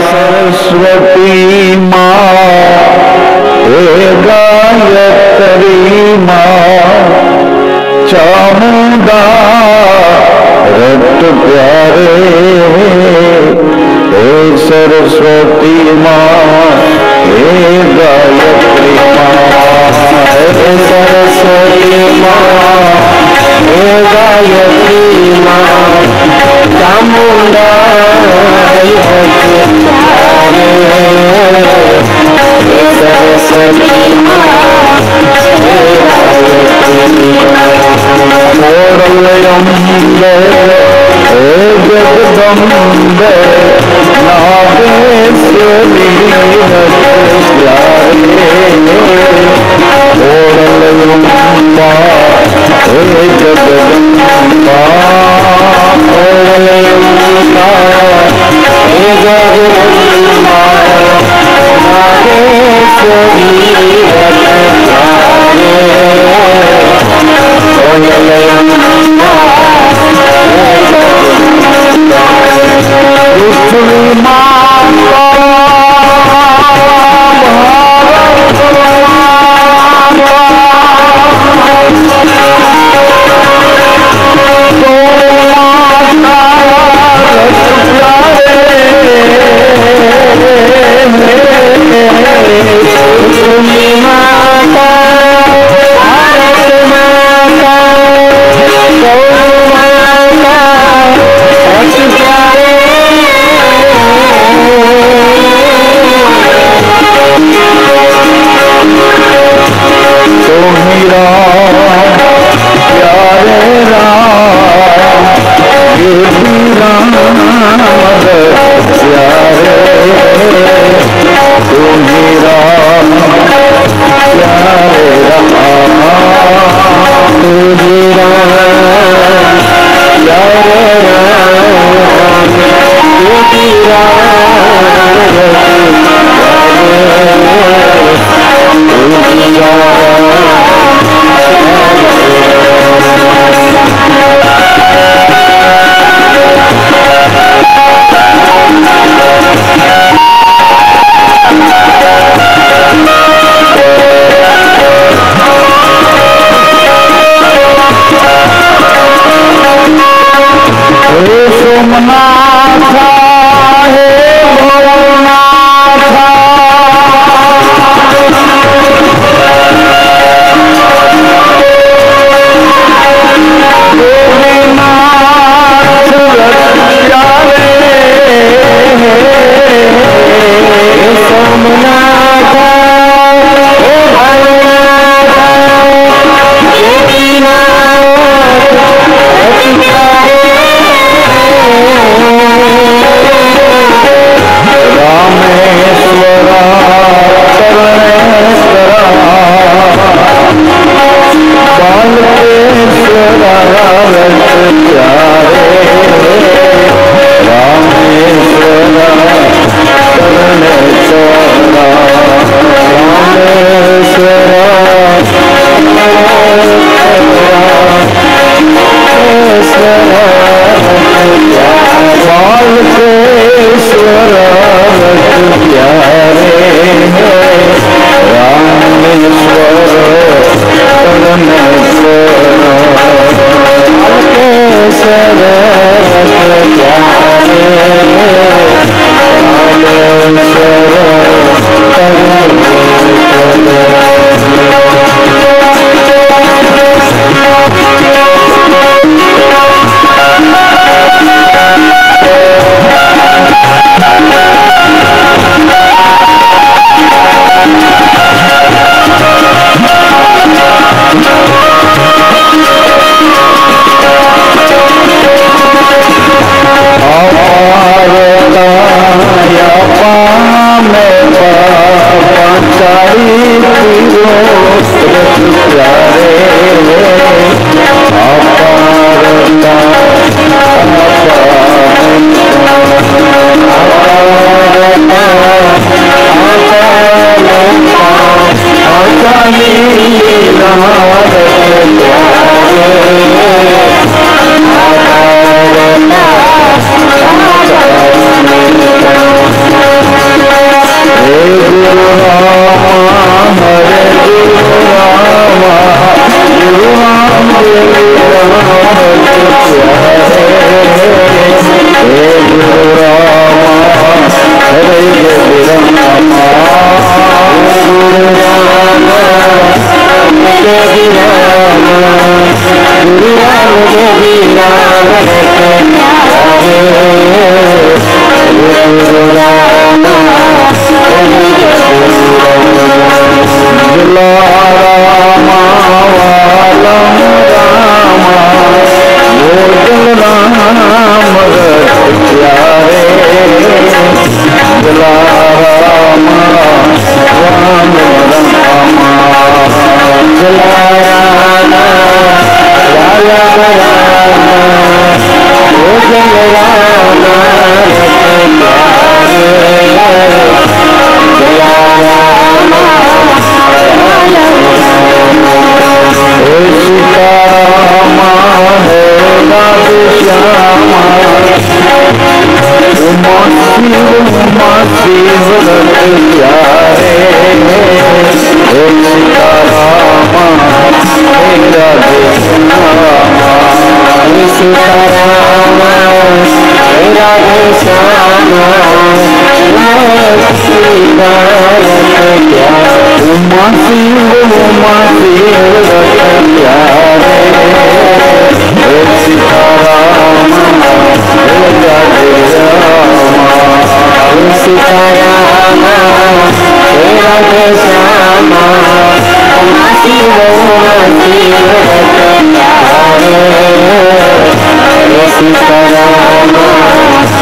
सरस्वती माँ हे गायत्री माँ चामुंडा रट प्यारे हे सरस्वती माँ हे गायत्री माँ हे सरस्वती माँ हे गायत्री माँ चामुंडा सरस्वती मोरलयम्बे हे जगदम्बे नागेश्वरी मोरलयम्बा हे जगदम्बा मोरलयम्बा हे जगदम्बा यदि राम रत प्यारे गुरु राम जला रामा वालम रामा भोजन राम रत प्यारे जला रामा राम रामा जला रामा राया रामा भोजन राम रत प्यारे जला रामा सीतारामा है राधे श्यामा उमा शिव रत प्यारे सीतारामा है राधे श्यामा सीतारामा है राधे श्यामा उमा शिव रत प्यारे सीतारामा राधे रामा सीतारामा राधे श्यामा उमा शिव रत प्यारे सीतारामा राधे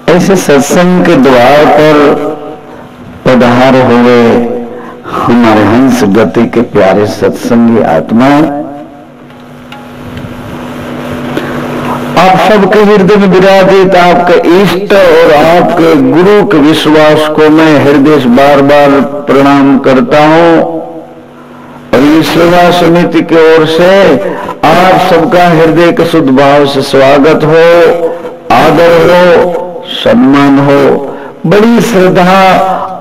ऐसे सत्संग के द्वार पर पधार हुए हमारे हंस गति के प्यारे सत्संगी आत्मा, आप सबके हृदय में विराजित आपके इष्ट और आपके गुरु के विश्वास को मैं हृदय से बार बार प्रणाम करता हूं। और इस सेवा समिति की ओर से आप सबका हृदय के शुद्ध भाव से स्वागत हो, आदर हो, सम्मान हो। बड़ी श्रद्धा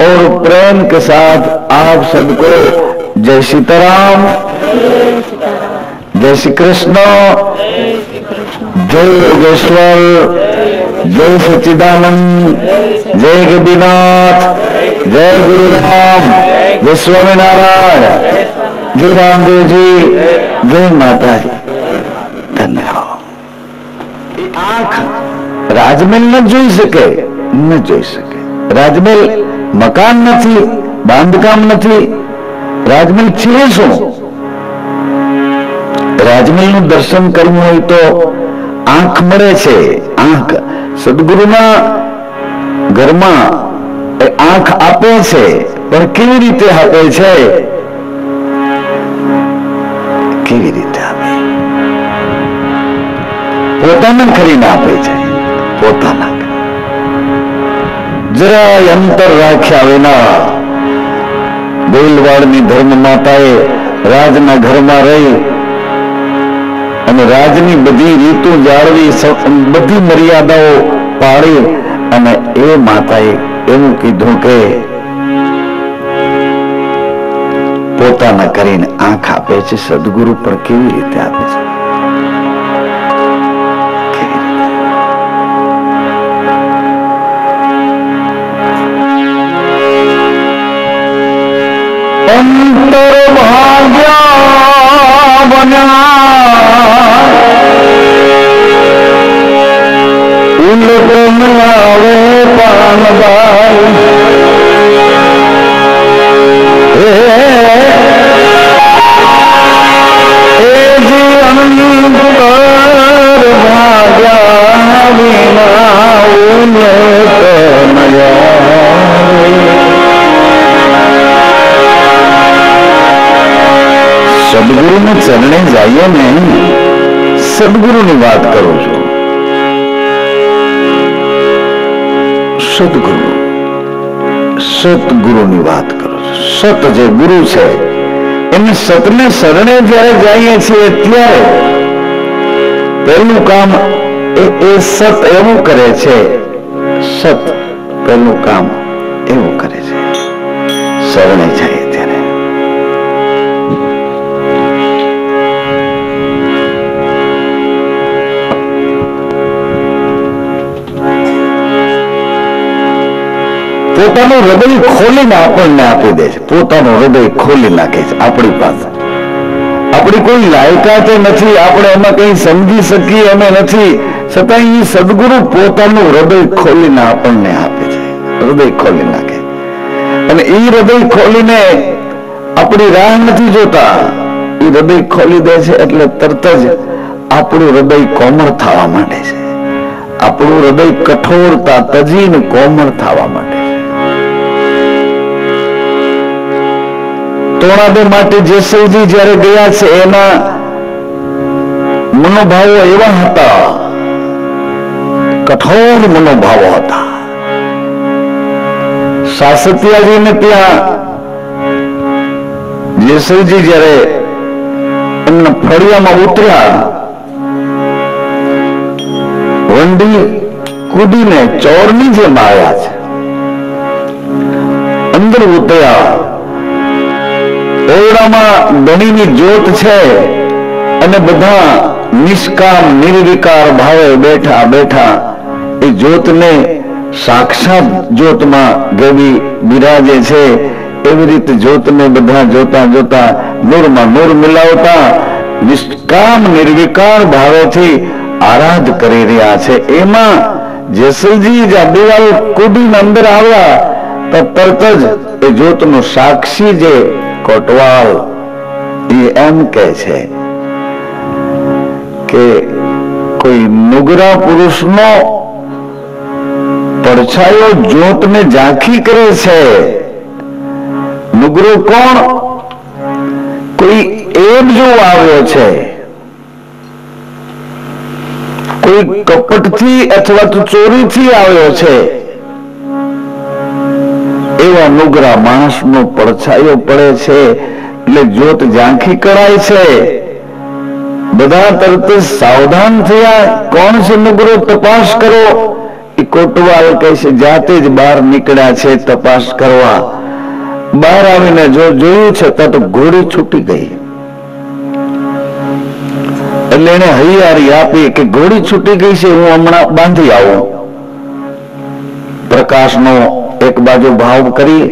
और प्रेम के साथ आप सबको जय सीताराम, जय श्री कृष्ण, जय योगेश्वर, जय सच्चिदानंद, जय गोपीनाथ, जय गुरुराम, जय स्वामीनारायण, जय रामदेव जी, जय माता जी। धन्यवाद। आंख રાજમહેલ ન જોઈ શકે, ન જોઈ શકે। રાજમહેલ મકાન નથી, બાંધકામ નથી, રાજમહેલ છે શું? રાજમહેલનું દર્શન કરવું હોય તો આંખ મળે છે। આંખ સદગુરુના ઘરમાં આંખ આપે છે, પણ કેવી રીતે આપે છે? કેવી રીતે આપે? પોતાને ખરીને આપે છે, પોતાના। જરા અંતર રાખ્યા વિના બેલવાડની ધર્મ માતાએ રાજના ઘરમાં રહી અને રાજની બધી રીતો જાળવી, બધી મર્યાદાઓ પાળી અને એ માતાએ એવું કીધું કે પોતાના કરીને આંખ આપે છે। સદગુરુ પણ કેવી રીતે આપે છે? અંતર ભાગ્યા બન્યા ઉલટ આવે પાનબાઈ સદગુરુ ને ચરણે જઈએ ને સદગુરુ ની વાત કરું છું. સતગુરુ ની વાત કરું છું. સત જે ગુરુ છે એને સતને શરણે જયારે જઈએ છીએ ત્યારે પહેલું કામ એ સત એવું કરે છે. સત પહેલું કામ એવું કરે છે શરણે જાય ત્યારે. પોતાનું હૃદય ખોલીને આપણને આપી દે છે. પોતાનું હૃદય ખોલી નાખે છે આપણી પાસે. આપણી કોઈ લાયકાત નથી, આપણે એમાં કઈ સમજી શકીએ એમ નથી, છતાં એ સદગુરુ પોતાનું હૃદય ખોલીને આપણને આપે છે. હૃદય ખોલી નાખે અને એ હૃદય ખોલીને આપણી રાહ નથી જોતા. એ હૃદય ખોલી દે છે એટલે તરત જ આપણું હૃદય કોમળ થવા માંડે છે. આપણું હૃદય કઠોરતા તજીને કોમળ થવા માંડે છે. તોણાદે માટે જેસલજી જયારે ગયા છે એના મનોભાવો એવા હતા, કઠોર મનોભાવો હતા. સાસતિયાજીને ત્યાં જેસલજી જયારે એમના ફળિયામાં ઉતર્યા, વંડી કૂદીને ચોરની જેમ આવ્યા છે. અંદર ઉતર્યા, ઓરડામાં ધણીની જ્યોત છે અને બધા નિષ્કામ નિર્વિકાર ભાવે બેઠા બેઠા એ જ્યોતને સાક્ષાત જ્યોતમાં ગવી બિરાજે છે એવી રીતે જ્યોતને બધા જોતા જોતા નૂરમાં નૂર મિલાવતા નિષ્કામ નિર્વિકાર ભાવેથી આરાધ કરી રહ્યા છે. એમાં જેસલજી જ્યાં દિવાલ કૂદીને અંદર આવ્યા તો તરત જ એ જ્યોતનો સાક્ષી જે કોટવાલ એ એમ કહે છે કે કોઈ નુગરા પુરુષનો પડછાયો જ્યોતને ઝાંખી કરે છે. નુગરો કોણ? કોઈ એબ જો આવ્યો છે, કોઈ કપટથી અથવા તો ચોરીથી આવ્યો છે, એવા નુગરા માણસનો પડછાયો પડે છે એટલે જ્યોત ઝાંખી કરાય છે. બધા તરત સાવધાન થયા. કોણ છે નુગરો? તપાસ કરો. એ કોટવાલ કહે છે જાતે જ બહાર નીકળ્યા છે તપાસ કરવા. બહાર આવીને જોયું છે તો ઘોડી છૂટી ગઈ. એટલે એને હૈયારી આપી કે ઘોડી છૂટી ગઈ છે, હું હમણાં બાંધી આવું. પ્રકાશનો એક બાજુ ભાવ કરી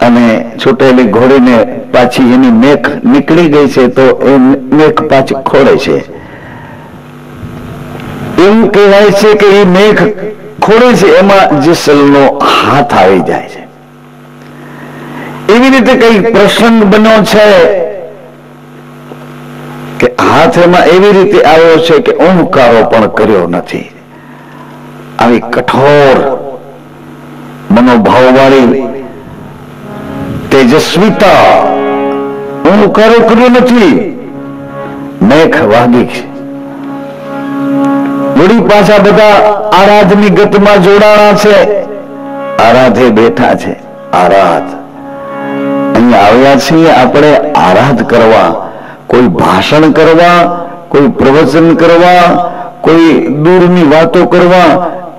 અને છૂટેલી ઘોડીને પાછી એની મેખ નીકળી ગઈ છે તો એ મેખ પાછી ખોડે છે. એવું કહેવાય છે કે એ મેખ ખોડે છે એમાં જેસલનો હાથ આવી જાય છે. એવી રીતે કઈ પ્રસંગ બન્યો છે કે હાથ એમાં એવી રીતે આવ્યો છે કે ઓમકારો પણ કર્યો નથી. આવી કઠોર મનોભાવ વાળી તેજસ્વીતા, ઓમકારો કર્યો નથી, મેખ વાગી છે. વળી પાછા બધા આરાધની ગતમાં જોડાણા છે. આરાધે બેઠા છે. આરાધ અહીંયા આવ્યા છીએ આપણે આરાધ કરવા, કોઈ ભાષણ કરવા, કોઈ પ્રવચન કરવા, કોઈ દૂરની વાતો કરવા,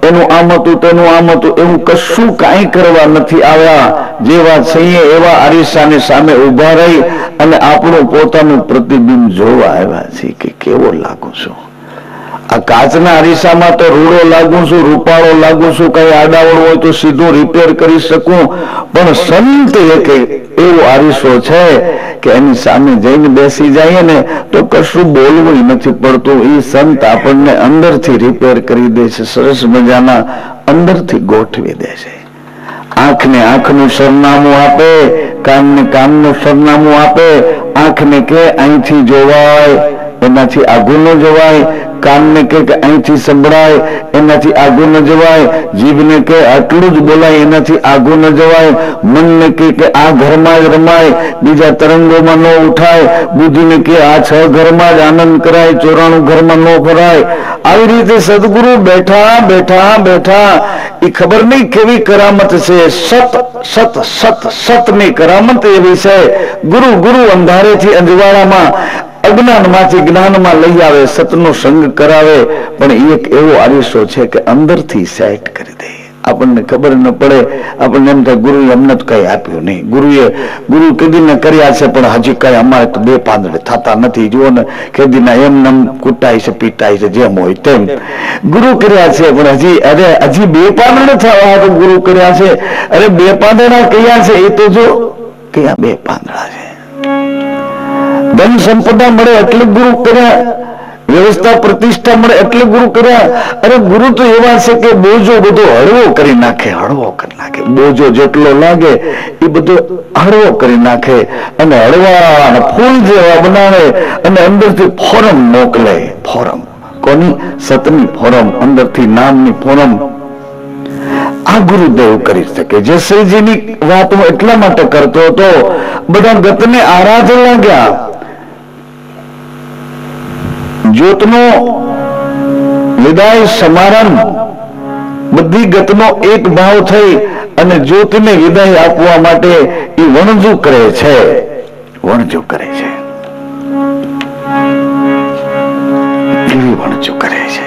એનું આમ હતું તેનું આમ હતું એવું કશું કાંઈ કરવા નથી આવ્યા. જેવા છીએ એવા અરીસાની સામે ઉભા રહી અને આપણું પોતાનું પ્રતિબિંબ જોવા આવ્યા છે કે કેવો લાગુ છું. આ કાચના અરીસામાં તો રૂડો લાગુ છું, રૂપાળો લાગુ છું, કઈ આડાવડ હોય તો સીધું રિપેર કરી શકું, પણ સંત એક એવો આરીસો છે કે એની સામે જઈને બેસી જાય ને તો કશું બોલવું નથી પડતું. એ સંત આપણને અંદરથી રિપેર કરી દે છે, સરસ મજાના અંદરથી ગોઠવી દે છે. આંખને આંખનું સરનામું આપે, કાનને કાનનું સરનામું આપે. આંખને કે અહીંથી જોવાય, એનાથી આગળ ન જવાય. કાનને કે અહીંથી સંભળાય, એનાથી આગળ ન જવાય. જીભને કે આટલું જ બોલાય, એનાથી આગળ ન જવાય. મનને કે આ ઘરમાં જ રમાય, બીજા તરંગોમાં ન ઉઠાય. બુદ્ધિને કે આ 6 ઘરમાં જ આનંદ કરાય, 94 ઘરમાં ન ફરાય. આવી રીતે સદગુરુ બેઠા બેઠા બેઠા એ ખબર નહીં કેવી કરામત છે. સત સત સત સતની કરામત એવી છે. ગુરુ ગુરુ અંધારેથી અંજવાળામાં, અજ્ઞાનમાંથી જ્ઞાનમાં લઈ આવે, સતનો સંગ કરાવે. પણ એક એવો આરીસો છે કે અંદરથી સેટ કરી દે. આપણને ખબર ન પડે, આપણને એમ થાય ગુરુએ અમને તો કઈ આપ્યું નહીં. ગુરુ કેદીને કર્યા છે પણ હજી કઈ અમારે તો 2 પાંદડે થતા નથી. જુઓ ને, કેદીના એમ નમ કૂટાય છે, પીટાય છે, જેમ હોય તેમ. ગુરુ કર્યા છે પણ હજી 2 પાંદડે થવા તો ગુરુ કર્યા છે. અરે 2 પાંદડા કયા છે એ તો જો, કયા 2 પાંદડા છે. ધન સંપદા મળે એટલે ગુરુ કર્યા, વ્યવસ્થા પ્રતિષ્ઠા મળે એટલે ગુરુ કર્યા. અરે ગુરુ તો એવા છે કે બોજો બધો હળવો કરી નાખે, હળવો કરી નાખે. બોજો જેટલો લાગે એ બધો હળવો કરી નાખે અને હળવા ફૂલ જેવા બનાવે અને અંદરથી ફોરમ મોકલે. ફોરમ કોની? સતની ફોરમ, અંદરથી નામની ફોરમ. આ ગુરુદેવ કરી શકે. જસરીજીની વાત હું એટલા માટે કરતો હતો, બધા ગતને આરાધવા લાગ્યા. જ્યોતનો વિદાય સમારંભ, બધી ગતનો એક ભાવ થઈ અને જ્યોતિને વિદાય આપવા માટે એ વણજુ કરે છે, વણજુ કરે છે. કેવી વણજુ કરે છે.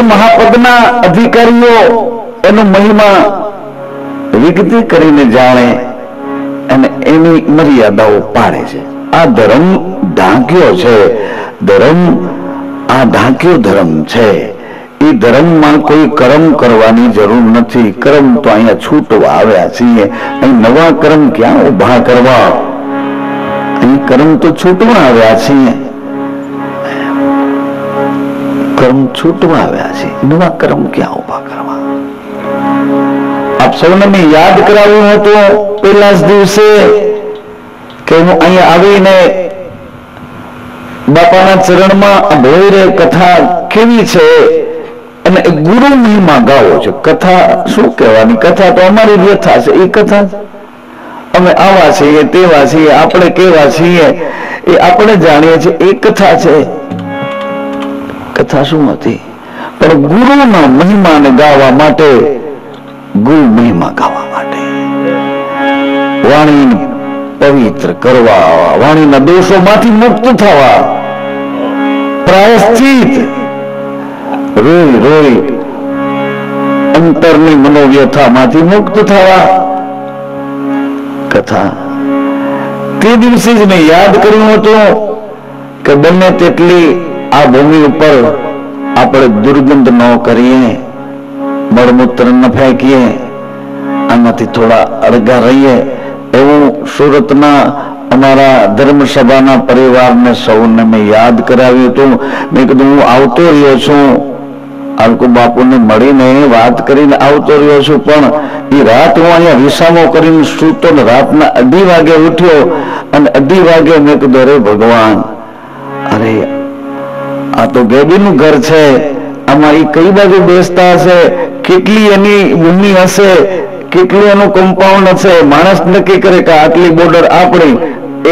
મહાપદના અધિકારીઓ એનો મહિમા વિગતે કરીને જાણે અને એની મર્યાદાઓ પાડે છે. આ ધર્મ ઢાંક્યો છે. ધર્મ આ ઢાંક્યો ધર્મ છે. એ ધર્મમાં કોઈ કર્મ કરવાની જરૂર નથી. કર્મ તો અહીંયા છૂટવા આવ્યા છીએ. અહીં નવા કર્મ ક્યાં ઉભા કરવા? અહીં કર્મ તો છૂટવા આવ્યા છીએ. કર્મ છૂટવા આવ્યા છે, નવા કર્મ ક્યાં ઉભા કરવા? આપ સૌને મેં યાદ કરાવ્યું હતું પહેલા જ દિવસે કે હું અહીંયા આવીને બાપાના ચરણમાં ભોયરે કથા કેવી છે અને ગુરુ મહિમા ગાવો છે. કથા શું કહેવાની? કથા તો અમારી વ્યથા છે. એ કથા અમે આવા છીએ, તેવા છીએ, આપણે કેવા છીએ એ આપણે જાણીએ છીએ. એ કથા છે. કથા શું હતી? પણ ગુરુના મહિમાને ગાવા માટે, ગુરુ મહિમા ગાવા માટે, વાણી પવિત્ર કરવા, વાણીના દોષોમાંથી મુક્ત થવા, પ્રાયશ્ચિત, રોઈ રોઈ અંતરની મનોવ્યથામાંથી મુક્ત થવા. કથા તે દિવસે જ મેં યાદ કર્યું હતું કે બને તેટલી આ ભૂમિ ઉપર આપણે દુર્ગંધ ન કરીએ, મળમૂત્ર ન ફેંકીએ, આનાથી થોડા અળગા રહીએ એવું સુરતના અમારા ધર્મસભાના પરિવારને સૌને મેં યાદ કરાવ્યું હતું. મેં કીધું હું આવતો રહ્યો છું, આલકુ બાપુને મળીને વાત કરીને આવતો રહ્યો છું, પણ એ રાત હું અહીંયા વિસામો કરીને સૂતો ને રાતના 2:30 વાગે ઉઠ્યો અને 2:30 વાગે મેં કીધું અરે ભગવાન, અરે આ તો ગેબીનું ઘર છે, આમાં એ કઈ બાજુ બેસતા હશે, કેટલી એની ભૂમિ હશે, કેટલું એનું કમ્પાઉન્ડ હશે. માણસ નક્કી કરે કે આટલી બોર્ડર આપણી,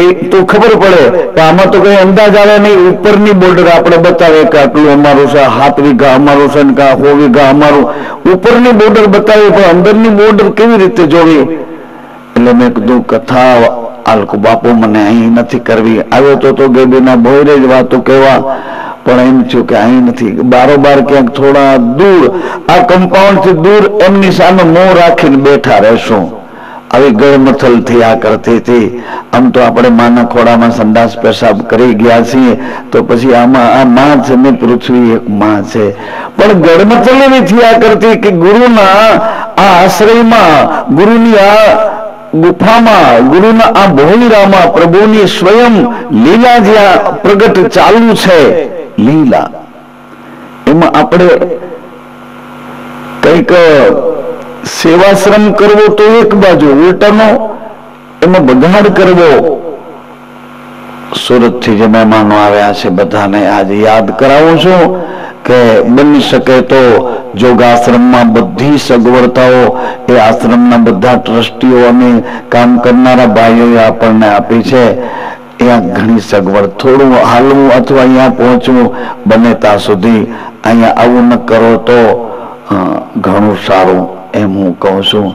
એ તો ખબર પડે કે આમાં તો કઈ અંદાજ આવે નહીં. ઉપરની બોર્ડર આપણે બતાવે કે આટલું અમારું છે, 7 વીઘા અમારું છે, 100 વીઘા અમારું, ઉપરની બોર્ડર બતાવી, પણ અંદરની બોર્ડર કેવી રીતે જોવી? એટલે મેં કીધું કથા આલકુ બાપુ મને અહીં નથી કરવી. આવ્યો તો ગેબીના ભોયરે જ વાતો કહેવા, પણ એમ થયું કે અહીં નથી, બારોબાર ક્યાંક થોડા દૂર, આ કમ્પાઉન્ડ થી દૂર એમની સામે મોં રાખીને બેઠા રહેશું. આવી ગળમથલ થયા કરતી હતી. આમ તો આપણે માના ખોડામાં સંડાસ પેશાબ કરી ગયા છીએ, તો પછી આમાં આ માં છે ને પૃથ્વી એક માં છે, પણ ગળમથલ એવી થયા કરતી કે ગુરુના આ આશ્રયમાં, ગુરુની આ ગુફામાં, ગુરુના આ ભોયરામાં પ્રભુની સ્વયં લીલા જ્યાં પ્રગટ ચાલુ છે, લીલા, એમાં આપણે કઈક સેવાશ્રમ કરવો તો એક બાજુ, ઉલટાનો એમાં બગાડ કરવો. સુરત થી જે મહેમાનો આવ્યા છે બધાને આજે યાદ કરાવું છું કે બની શકે તો યોગાશ્રમમાં બધી સગવડતાઓ એ આશ્રમના બધા ટ્રસ્ટીઓ અને કામ કરનારા ભાઈઓએ આપણને આપી છે. ત્યાં ઘણી સગવડ, થોડું હાલવું અથવા અહીંયા પહોંચવું બને ત્યાં સુધી અહીંયા આવું ન કરો તો ઘણું સારું, એમ હું કહું છું.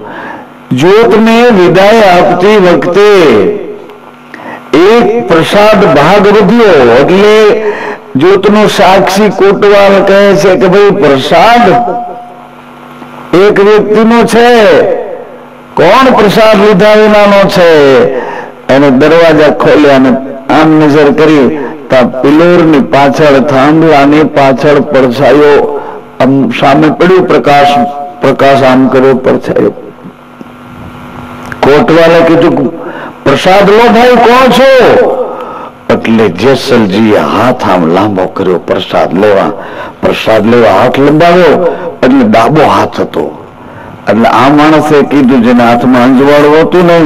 જ્યોતને વિદાય આપતી વખતે એક પ્રસાદ ભાગ વધ્યો, એટલે જ્યોતનો સાક્ષી કોટવાલ કહે છે કે ભાઈ પ્રસાદ એક વ્યક્તિનો છે, કોણ પ્રસાદ લીધા વિનાનો છે? એને દરવાજા ખોલ્યા અને આમ નજર કરી તો પિલોરની પાછળ, થાંભલાની પાછળ પડછાયો સામે પડ્યું, પ્રકાશ આમ કર્યો, પડછાયો. કોટવાલે કીધું પ્રસાદ લો ભાઈ, કોણ છો? એટલે જેસલજીએ હાથ આમ લાંબો કર્યો પ્રસાદ લેવા હાથ લંબાવ્યો, એટલે ડાબો હાથ હતો. એટલે આ માણસે કીધું જેના હાથમાં અંજવાળું હતું ને,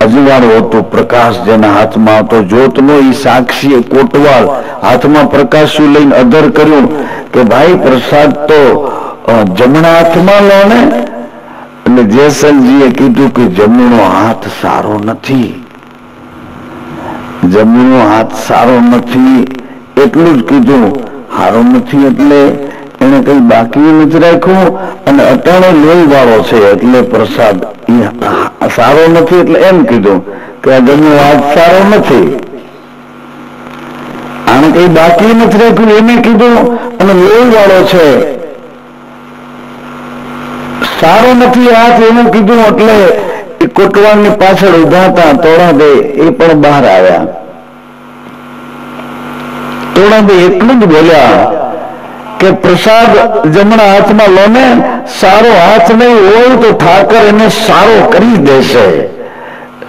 અજવાળું હતું, પ્રકાશ જેના હાથમાં હતો, જ્યોતનો ઈ સાક્ષી કોટવાલ હાથમાં પ્રકાશ્યું લઈને અધર કર્યું કે ભાઈ પ્રસાદ તો જમણા હાથમાં લો ને. એટલે જેસલજીએ કીધું કે જમણો હાથ સારો નથી, જમણો હાથ સારો નથી, એટલું જ કીધું. સારો નથી એટલે એને કઈ બાકી નથી રાખ્યું, અને અટાણે લોહી વાળો છે એટલે પ્રસાદ સારો નથી, એટલે એમ કીધું કે આ જમણો હાથ સારો નથી, આને કઈ બાકી નથી રાખ્યું એને કીધું, અને લોહી વાળો છે, સારો નથી હાથ એવું કીધું. એટલે એ કોટવાલની પાછળ ઉભા હતા તોડાદે, એ પણ બહાર આવ્યા. તોડાદે એટલું જ બોલ્યા કે પ્રસાદ જમણા હાથમાં લો ને, સારો હાથ નહીં હોય તો ઠાકર એને સારો કરી દેશે,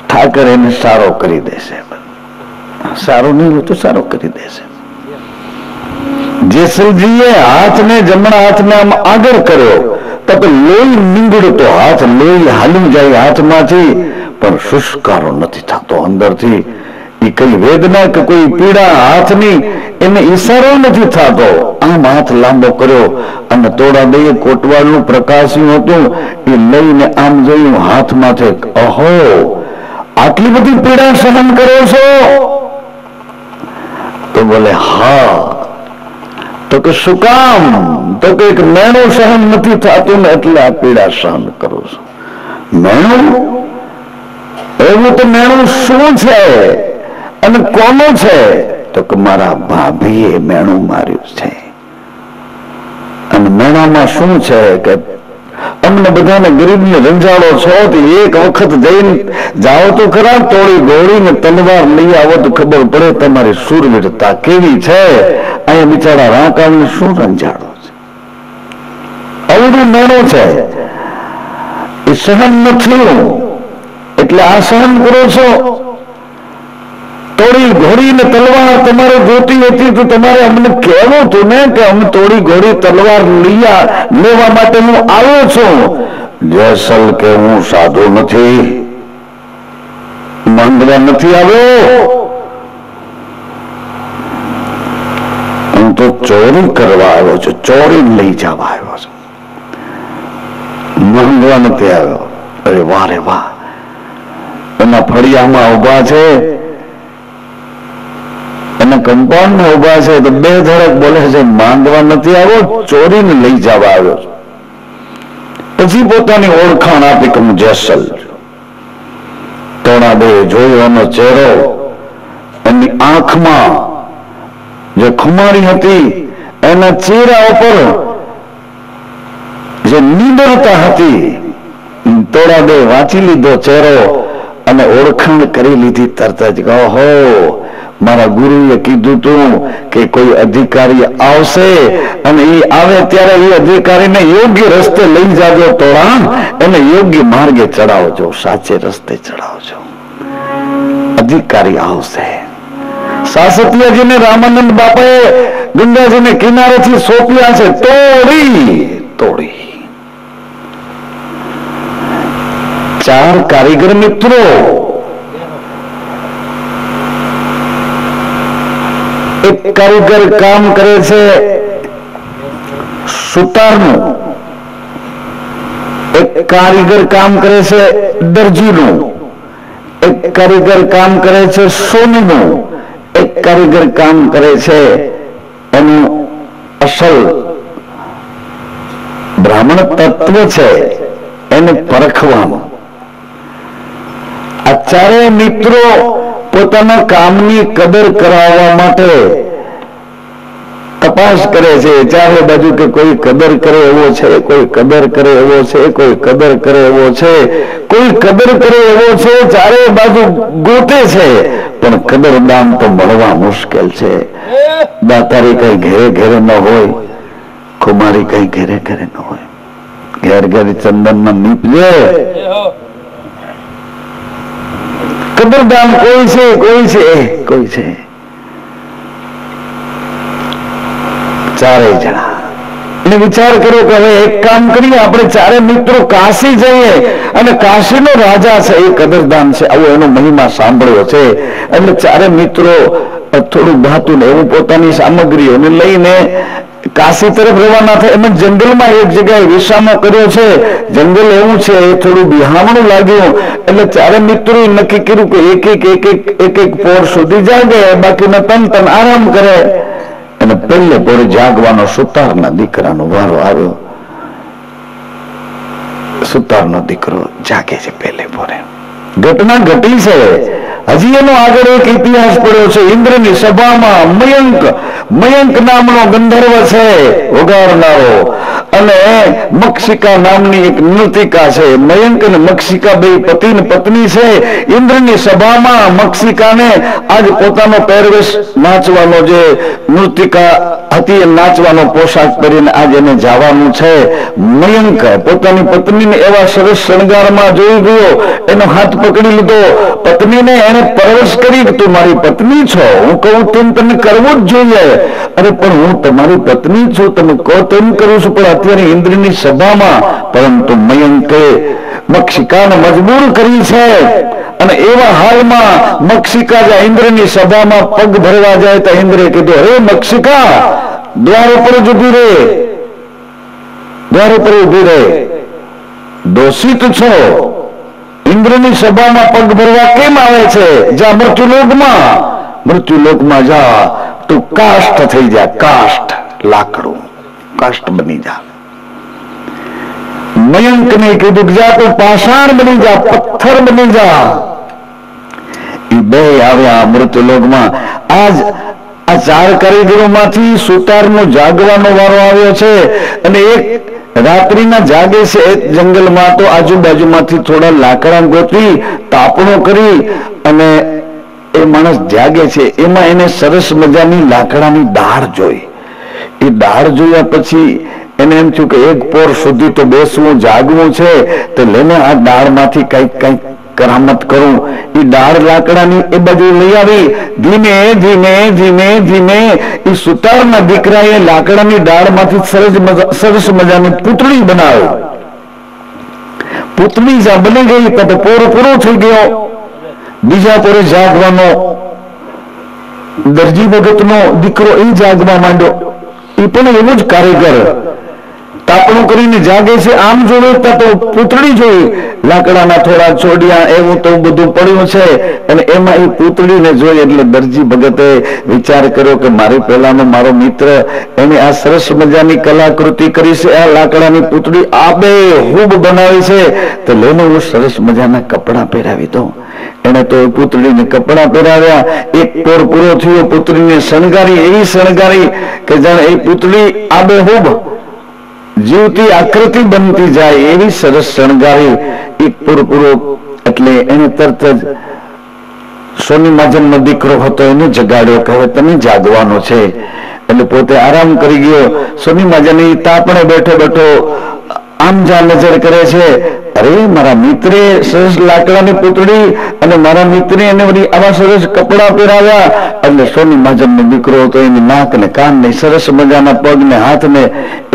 ઠાકર એને સારો કરી દેશે, સારો નહીં હોય તો સારો કરી દેશે. જેસલજીએ હાથને, જમણા હાથને આમ આગળ કર્યો તો લોહી નીંગળતો, હાથ લોહી હાલી જાય હાથમાંથી, પણ શુષ્કારો નથી થતો અંદરથી. એ કઈ વેદના કે કોઈ પીડા હાથની એને ઈશારો નથી થતો. આમ હાથ લાંબો કર્યો અને તોડાદઈએ કોટવાલનું પ્રકાશ્યું હતું, એ લઈને આમ જોયું હાથમાંથી. અહો, આટલી બધી પીડા સહન કરો છો? તો બોલે હા. તો કે શું કામ? તો કે એક મેણું સહન નથી થતું ને એટલે આ પીડા સહન કરું છું. મેણું? એવું તો મેણું શું છે અને કોનું છે? તો કે મારા ભાભીએ મેણું માર્યું છે. અને મેણામાં શું છે કે અમને બધાને ગરીબને રંજાડો છો તો એક વખત જઈને જાઓ તો ખરા, તોડી ઘોડીને તલવાર લઈ આવો તો ખબર પડે તમારી શૂરવીરતા કેવી છે. અહીંયા બિચારા રાંકાળને શું રંજાડો છે, અવડું નાનું છે, એ સહન નથી, એટલે આ સહન કરો છો. તોડી ઘોડીને તલવાર તમારે જોતી હતી તો તમારે અમને કહેવું હતું ને કે અમે તોડી ઘોડી તલવાર લેવા માટે હું આવ્યો છું. જેસલ કે હું સાધુ નથી, માંગવા નથી આવ્યો, હું તો ચોરી કરવા આવ્યો છું, ચોરી લઈ જવા આવ્યો છું, માંગવા નથી આવ્યો. અરે વાહ રે વાહ, એના ફળિયામાં ઉભા છે, એના કમ્પાઉન્ડમાં ઉભા છે તો બે ધડક બોલે છે માંગવા નથી આવ્યો, ચોરીને લઈ જવા આવ્યો. પછી પોતાની ઓળખાણ આપી કે હું જેસલ. તોણા બે જોયો એનો ચહેરો, એની આંખમાં જે ખુમારી હતી, એના ચહેરા ઉપર જે નિડરતા હતી, તોડા બે વાંચી લીધો ચહેરો અને ઓળખાણ કરી લીધી તરત જ. ઓહો, મારા ગુરુએ કીધું તું કે કોઈ અધિકારી આવશે અને એ આવે ત્યારે એ અધિકારીને યોગ્ય રસ્તે લઈ જાજો, તોડા એને યોગ્ય માર્ગે ચડાવજો, સાચે રસ્તે ચડાવજો, અધિકારી આવશે. સાસતિયાજીને રામાનંદ બાપાએ ગંગાજીને કિનારેથી સોંપ્યા છે, તોડી 4 કારીગર મિત્રો, એક કારીગર કામ કરે છે સુતારનું, એક કારીગર કામ કરે છે દરજીનું, એક કારીગર કામ કરે છે સોનીનું, એક કારીગર કામ કરે છે એનું અસલ બ્રાહ્મણ તત્વ છે એને પરખવાનું. આ ચારેય મિત્રો પોતાના કામની કદર કરાવવા માટે તપાસ કરે છે, ચારે બાજુ કે કોઈ કદર કરે એવો છે, કોઈ કદર કરે એવો છે, કોઈ કદર કરે એવો છે, કોઈ કદર કરે એવો છે, ચારે બાજુ ગોતે છે, પણ કદરદાન તો મળવા મુશ્કેલ છે. દાતારી કઈ ઘેરે ઘેરે ન હોય, ખુમારી કઈ ઘેરે ઘેરે ન હોય, ઘેર ઘેર ચંદનમાં નીપજે. કદરદાન કોઈ છે, કોઈ છે, કોઈ છે. ચારે જણા એટલે વિચાર કર્યો કે હવે એક કામ કરીએ, આપણે ચારે મિત્રો કાશી જઈએ અને કાશીનો રાજા છે એ કદરદાન છે, આવો એનો મહિમા સાંભળ્યો છે. એટલે ચારે મિત્રો થોડું ભાતું ને એવું પોતાની સામગ્રીઓને લઈને કાશી તરફ રવાના થાય. એમાં જંગલમાં એક જગ્યાએ વિસામો કર્યો છે, જંગલ એવું છે એ થોડું બિહામણું લાગ્યું, એટલે ચારે મિત્રોએ નક્કી કર્યું કે એક પોર સુધી જાગે, બાકીના તન આરામ કરે. અને પહેલે પોરે જાગવાનો સુતારના દીકરાનો વારો આવ્યો. સુતારનો દીકરો જાગે છે પહેલે પોરે. ઘટના ઘટી છે, હજી એનો આગળ એક ઇતિહાસ પડ્યો છે. ઇન્દ્રની સભામાં મયંક નામનો ગંધર્વ છે વગાડનારો, અને મક્ષિકા નામની એક નૃતિકા છે. મયંક અને મક્ષિકા બે પતિ ને પત્ની છે. ઇન્દ્રની સભામાં મક્ષિકાને આજ પોતાનો પહેરવેશ નાચવાનો જે નૃતિકા હતી એ નાચવાનો પોશાક પહેરીને આજ એને જવાનું છે. મયંક પોતાની પત્નીને એવા સરસ શણગારમાં જોઈ ગયો, એનો હાથ પકડી લીધો. પત્નીને એને પરવશ કરી કે તું મારી પત્ની છો, હું કહું તેમ તને કરવું જ જોઈએ. અરે પણ હું તમારી પત્ની છું, તમે કહો તેમ કરું છું, પણ અત્યારે ઇન્દ્રની સભામાં. પરંતુ મયંકે મક્ષિકાને મજબૂર કરી છે, અને એવા હાલમાં મક્ષિકા જ્યાં ઇન્દ્રની સભામાં પગ ભરવા જાય તો ઇન્દ્રે કીધું, હે મક્ષિકા, દ્વાર ઉપર જ ઉભી રહે, દ્વાર ઉપર ઉભી રહે, દોષિત છો. ઇન્દ્રની સભામાં પગ ભરવા કેમ આવે છે? જા મૃત્યુલોકમાં જા, તું કાષ્ઠ થઈ જા, કાષ્ઠ, લાકડું કાષ્ઠ બની જા. મયંક ને કીધું કે જા તું પાષાણ બની જા, પથ્થર બની જા. એ બે આવ્યા મૃત્યુલોકમાં. આજ આ 4 કારીગરોમાંથી સુતારનો જાગવાનો વારો આવ્યો છે અને એક રાત્રિના જાગે છે જંગલમાં. તો આજુબાજુમાંથી થોડા લાકડા ગોતવી, તાપણો કરી અને એ માણસ જાગે છે. એમાં એને સરસ મજાની લાકડાની દાળ જોઈ. એ દાળ જોયા પછી એને એમ થયું કે એક પોર સુધી તો બેસવું, જાગવું છે, તો લઈને આ દાળમાંથી કઈક કરામત કરું. એ દાળ લાકડાની એ બાજુ લઈ આવી. ધીમે ધીમે ધીમે ધીમે એ સુતારના દીકરાએ લાકડાની દાળમાંથી સરસ મજાની પૂતળી બનાવી. પૂતળી જ્યાં બની ગઈ તો પોર પૂરો થઈ ગયો. બીજા પોરે જાગવાનો દરજી ભગતનો દીકરો એ જાગવા માંડ્યો. એ પણ એવું જ કારીગર તાપણું કરીને જાગે છે. આમ જોવે તો પૂતળી જોઈ, લાકડાના થોડા છોડિયા એવું તો બધું પડ્યું છે અને એમાં એ પૂતળીને જોઈ એટલે દરજી ભગતે વિચાર કર્યો કે મારી પહેલાનો મારો મિત્ર એને આ સરસ મજાની કલાકૃતિ કરી છે, આ લાકડાની પૂતળી આબેહૂબ બનાવી છે, તો લઈને હું સરસ મજાના કપડા પહેરાવી દઉં. એને તો પુત્રીને કપડા પહેરાવ્યા. એક પોર પૂરો થયો, પુત્રીને શણગારી, એવી શણગારી કે જાણે એ પુતળી આબેહૂબ જીવતી આકૃતિ બનતી જાય એવી સરસ શણગારી. એક પોર પૂરો એટલે એને તરત જ સોની મહાજનનો દીકરો હતો એને જગાડ્યો કે હવે તમે જાગવાનો છે. એટલે પોતે આરામ કરી ગયો. સોની મહાજન તાપણે બેઠો બેઠો આમ જા નજર કરે છે. અરે મારા મિત્રે સરસ લાકડાની પૂતળી અને મારા મિત્રે એને વળી આવા સરસ કપડા પહેરાવ્યા. એટલે સોની મહાજનનો દીકરો હતો એની નાક ને કાન ને સરસ મજાના પગ ને હાથ ને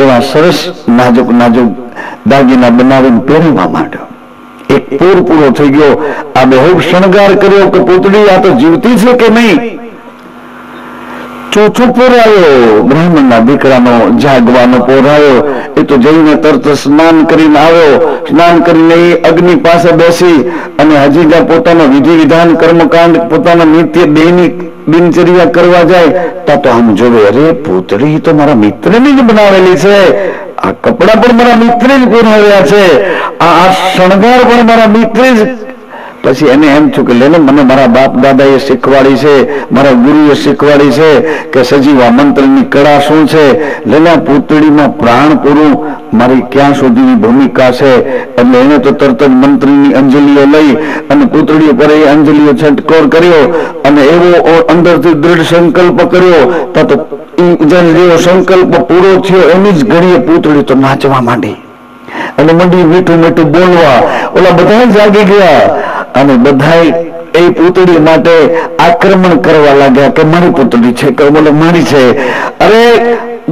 એવા સરસ નાજુક નાજુક દાગીના બનાવીને પહેરવા માંડ્યો. એક પૂર પૂરો થઈ ગયો. આ બહુ શણગાર કર્યો કે પૂતળી આ તો જીવતી છે કે નહીં. ચોથો પોર આવ્યો, બ્રાહ્મણના દીકરાનો જાગવાનો પોર આવ્યો. એ તો જઈને તરત સ્નાન કરીને આવ્યો. સ્નાન કરીને એ અગ્નિ પાસે બેસી અને હજી જ્યાં પોતાનો વિધિ વિધાન કર્મકાંડ પોતાના નિત્ય દૈનિક દિનચર્યા કરવા જાય તો આમ જોવે, અરે પૂતળી તો મારા મિત્રની જ બનાવેલી છે, આ કપડા પણ મારા મિત્રે જ પહેરાવ્યા છે, આ શણગાર પણ મારા મિત્રે જ. પછી એને એમ થયું કે લેને મને મારા બાપ દાદાએ શીખવાડી છે, મારા ગુરુએ શીખવાડી છે કે સજીવા મંત્રની કળા શું છે. લેને પૂતળીમાં પ્રાણ પૂરું મારી ક્યાં સુધીની ભૂમિકા છે. એટલે એને તો તરત જ મંત્રીની અંજલિઓ લઈ અને પૂતળીઓ પર એ અંજલિઓ છંટકોર કર્યો અને એવો અંદરથી દ્રઢ સંકલ્પ કર્યો તો જેવો સંકલ્પ પૂરો થયો એની જ ઘડીએ પૂતળી તો નાચવા માંડી અને મંડી મીઠું મીઠું બોલવા. ઓલા બધા જાગી ગયા અને બધા એ પૂતળી માટે આક્રમણ કરવા લાગ્યા કે મારી પૂતળી છે કે બોલે મારી છે. અરે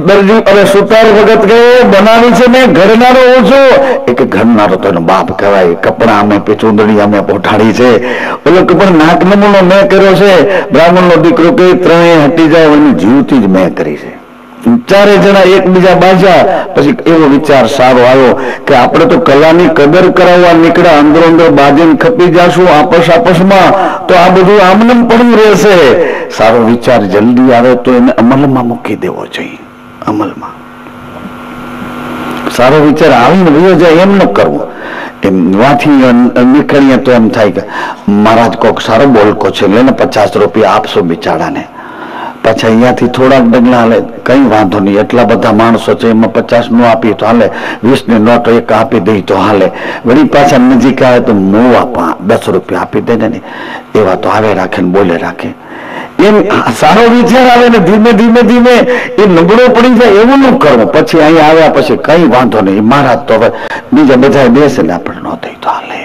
દરજી અરે સુતાર વખત ગયો બનાવી છે મેં, ઘરનારો ઓછો. એક ઘરનારો તો બાપ કહેવાય, કપડા અમે ચૂંદડી અમે પોઠાડી છે. ઓલો કે પણ નાક નમૂનો મેં કર્યો છે. બ્રાહ્મણનો દીકરો કે ત્રણેય હટી જાય એની જીવતી જ મેં કરી છે. ચારે જણા એકબીજા બાજ્યા. પછી એવો વિચાર સારો આવ્યો કે આપણે તો કલાની કદર કરાવવા નીકળ્યા, અંદરો અંદર બાજીને ખપી જશું આપસમાં તો આ બધું આમનમ પડ્યું રહેશે. સારો વિચાર જલ્દી આવે તો એને અમલમાં મૂકી દેવો જોઈએ. અમલમાં સારો વિચાર આવીને વયો જાય એમ ન કરવું. એમ વાથી નીકળીએ તો એમ થાય કે મહારાજ કોક સારો બોલકો છે, લઈને 50 રૂપિયા આપશો બિચારાને. પછી અહીંયાથી થોડાક ડગલા હાલે, કઈ વાંધો નહીં, એટલા બધા માણસો છે એમાં 50 નો આપીએ તો હાલે, 20 ની નોટ એક આપી દઈ તો હાલે. વળી પાછા નજીક આવે તો હું આપા 10 રૂપિયા આપી દે ને, એવા તો હાલે રાખે ને બોલે રાખે. એમ સારો વિચાર આવે ને ધીમે ધીમે ધીમે એ નબળો પડી જાય એવું ન કરવું. પછી અહીંયા આવ્યા પછી કઈ વાંધો નહીં, મહારાજ તો હવે બીજા બધા બેસે ને આપણે ન થઈ તો હાલે.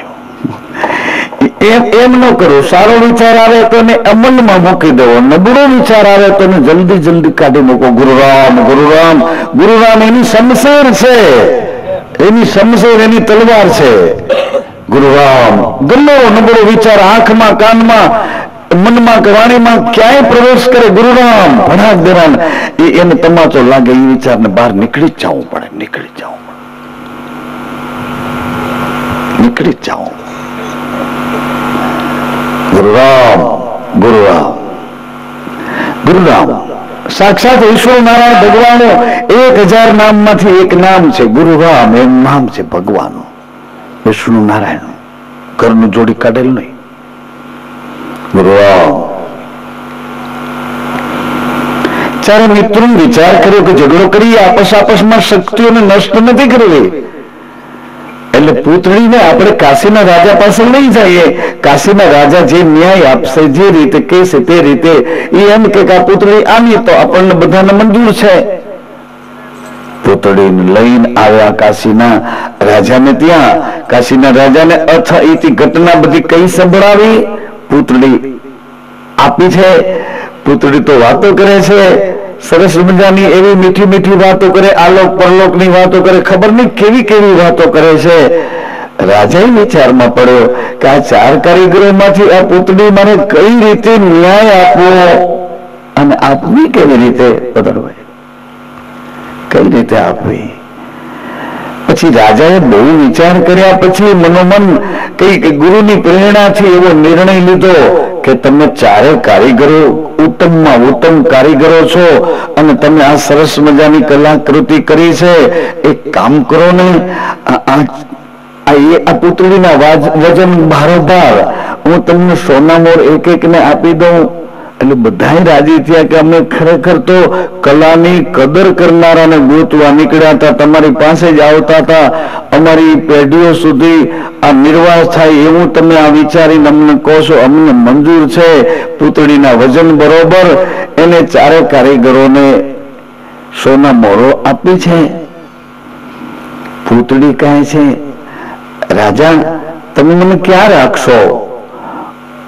એમ ન કરવું. સારો વિચાર આવે તો એને અમલમાં મૂકી દેવો, નબળો વિચાર આવે તો એને જલ્દી જલ્દી કાઢી મૂકો. ગુરુરામ ગુરુરામ ગુરુરામ એની શમશેર છે, એની શમશેર એની તલવાર છે. ગુરુરામ ગલ્લો નબળો વિચાર આંખમાં કાનમાં મનમાં કે વાણીમાં ક્યાંય પ્રવેશ કરે, ગુરુરામ ભણાક દેવાન એને તમાચો લાગે. એ વિચારને બહાર નીકળી જ જવું પડે, નીકળી જ જવું પડે, નીકળી જ જવું. ગુરુરામ ગુરુરામ ગુરુરામ સાક્ષાત ઈશ્વર નારાયણ ભગવાન 1000 નામમાંથી એક નામ છે ગુરુરામ. એમ નામ છે ભગવાન વિષ્ણુ નારાયણ. ઘરનું જોડી કાઢેલું નહીં. ગુરુરામ ચારે મિત્રો વિચાર કર્યો કે ઝઘડો કરી આપસમાં શક્તિઓને નષ્ટ નથી કરવી. એટલે પુત્રીને આપણે કાશીના રાજા પાસે લઈ જઈએ. કાશીના રાજા જે ન્યાય આપશે, જે રીતે કહેશે તે રીતે એ એમ કે આ પુત્રી આની તો આપણને બધાને મંજૂર છે. પુતળીને લઈને આવ્યા કાશીના રાજાને. ત્યાં કાશીના રાજાને અથઈથી ઘટના બધી કઈ સંભળાવી. પુતળી આપી છે. પુતળી તો વાતો કરે છે, સરસ મજાની એવી મીઠી મીઠી વાતો કરે, આલોક પરલોક ની વાતો કરે, ખબર નહીં કેવી કેવી વાતો કરે છે. રાજા વિચારમાં પડ્યો કે આ 4 કારીગરો માંથી આ પુતળી મને કઈ રીતે ન્યાય આપવો અને આપવી કેવી રીતે બદલવાય, કઈ રીતે આપવી. પછી રાજાએ બહુ વિચાર કર્યા પછી મનોમન કઈ ગુરુની પ્રેરણાથી એવો નિર્ણય લીધો કે તમે 4 કારીગરો ઉત્તમમાં ઉત્તમ કારીગરો છો અને તમે આ સરસ મજાની કલાકૃતિ કરી છે. એક કામ કરો ને, આ પુતળીના વજન ભારોભાર હું તમને સોના મોર એક એક ને આપી દઉં. એટલે બધા રાજી થયા કે અમે ખરેખર તો કલાની કદર કરનારાને ગોતવા નીકળ્યા હતા, તમારી પાસે જ આવતા હતા, અમારી પેઢીઓ સુધી આ નિર્વાહ થાય એવું તમે આ વિચારીને અમને કહો છો, અમને મંજૂર છે. પુતળીના વજન બરોબર એને 4 કારીગરોને સોના મોરો આપી છે. પુતળી કહે છે, રાજા તમે મને ક્યાં રાખશો,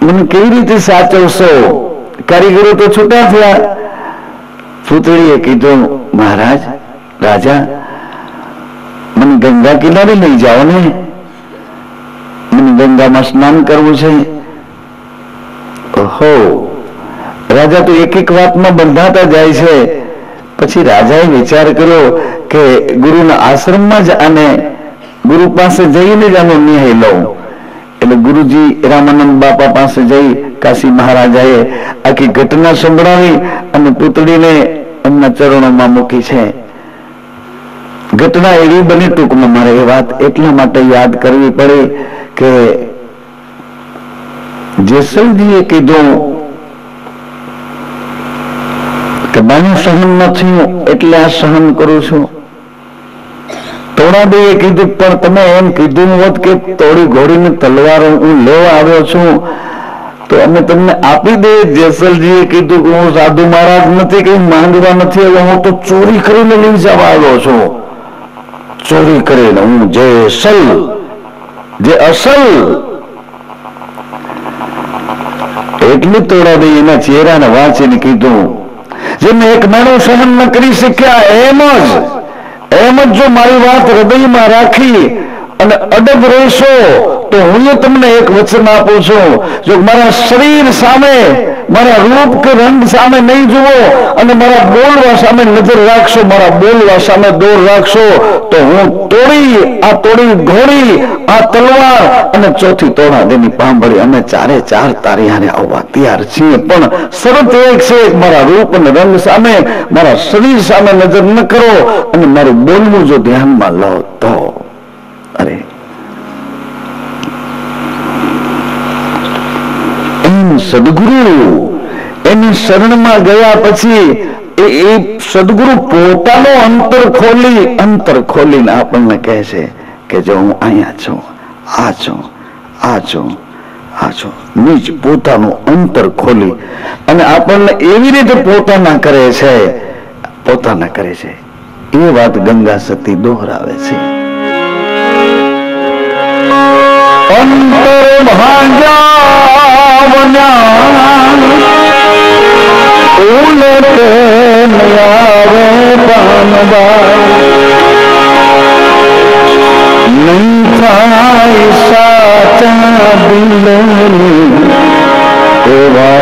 મને કેવી રીતે સાચવશો, કારીગરો તો છૂટા થયા. પુતળીએ કીધું, મહારાજ રાજા મને ગંગા કિનારે લઈ જાઓ ને, મને ગંગામાં સ્નાન કરવું છે. ઓહો, રાજા તો એક એક વાતમાં બંધાતા જાય છે. પછી રાજાએ વિચાર કર્યો કે ગુરુના આશ્રમમાં જ આને, ગુરુ પાસે જઈને જ આનો ન્યાય લઉં. એટલે ગુરુજી રામાનંદ બાપા પાસે જઈ કાશી મહારાજાએ આખી ઘટના સંભળાવી અને પુતળીને એમના ચરણોમાં મૂકી છે. ઘટના એવી બની, ટૂંકમાં મારે એ વાત એટલા માટે યાદ કરવી પડી કે જેસલજીએ કીધું કે મને સહન નથી એટલે આ સહન કરું છું. તોડાબેએ કીધું પણ તમે એમ કીધું હોત કે તોડી ઘોડીને તલવાર હું લેવા આવ્યો છું તો અમે તમને આપી દે. જેસલજીએ કીધું કે હું સાધુ મહારાજ નથી, કઈ માંગવા નથી, હવે હું તો ચોરી કરીને લઈ જવા આવ્યો છું. ચોરી કરીને હું જે અસલ એટલું તોડાબેએ એના ચહેરાને વાંચીને કીધું, જેને એક માણસ સહન ન કરી શક્યા એમ જ જો મારી વાત હૃદયમાં રાખી અને અડગ રહેશો તો હું તમને એક વચન આપું છું, જો મારા શરીર સામે, મારા રૂપ કે રંગ સામે નહીં જુઓ અને મારા બોલવા સામે નજર રાખશો, મારા બોલવા સામે દોર રાખશો તો હું તોડી ઘોડી આ તલવાર અને ચોથી તોડાદેની પાંભળી અમે 4 તારી હારે આવવા તૈયાર છીએ. પણ શરત એક છે, મારા રૂપ અને રંગ સામે, મારા શરીર સામે નજર ન કરો અને મારું બોલવું જો ધ્યાનમાં લો તો. અરે સદગુરુ એની શરણમાં ગયા પછી એ સદગુરુ પોતાનો અંતર ખોલીને આપણને કહે છે કે જો હું અહીંયા છું, આ છું, નિજ પોતાનું અંતર ખોલી અને આપણને એવી રીતે પોતાના કરે છે. એ વાત ગંગા સતી દોહરાવે છે. અંતર ઉલટે આવે નહીં થાય સાચા દિલની એવા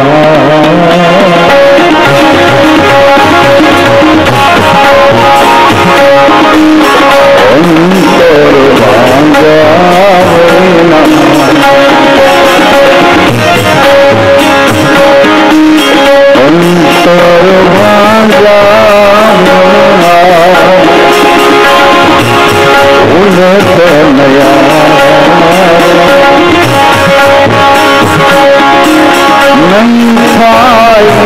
નહીં થાય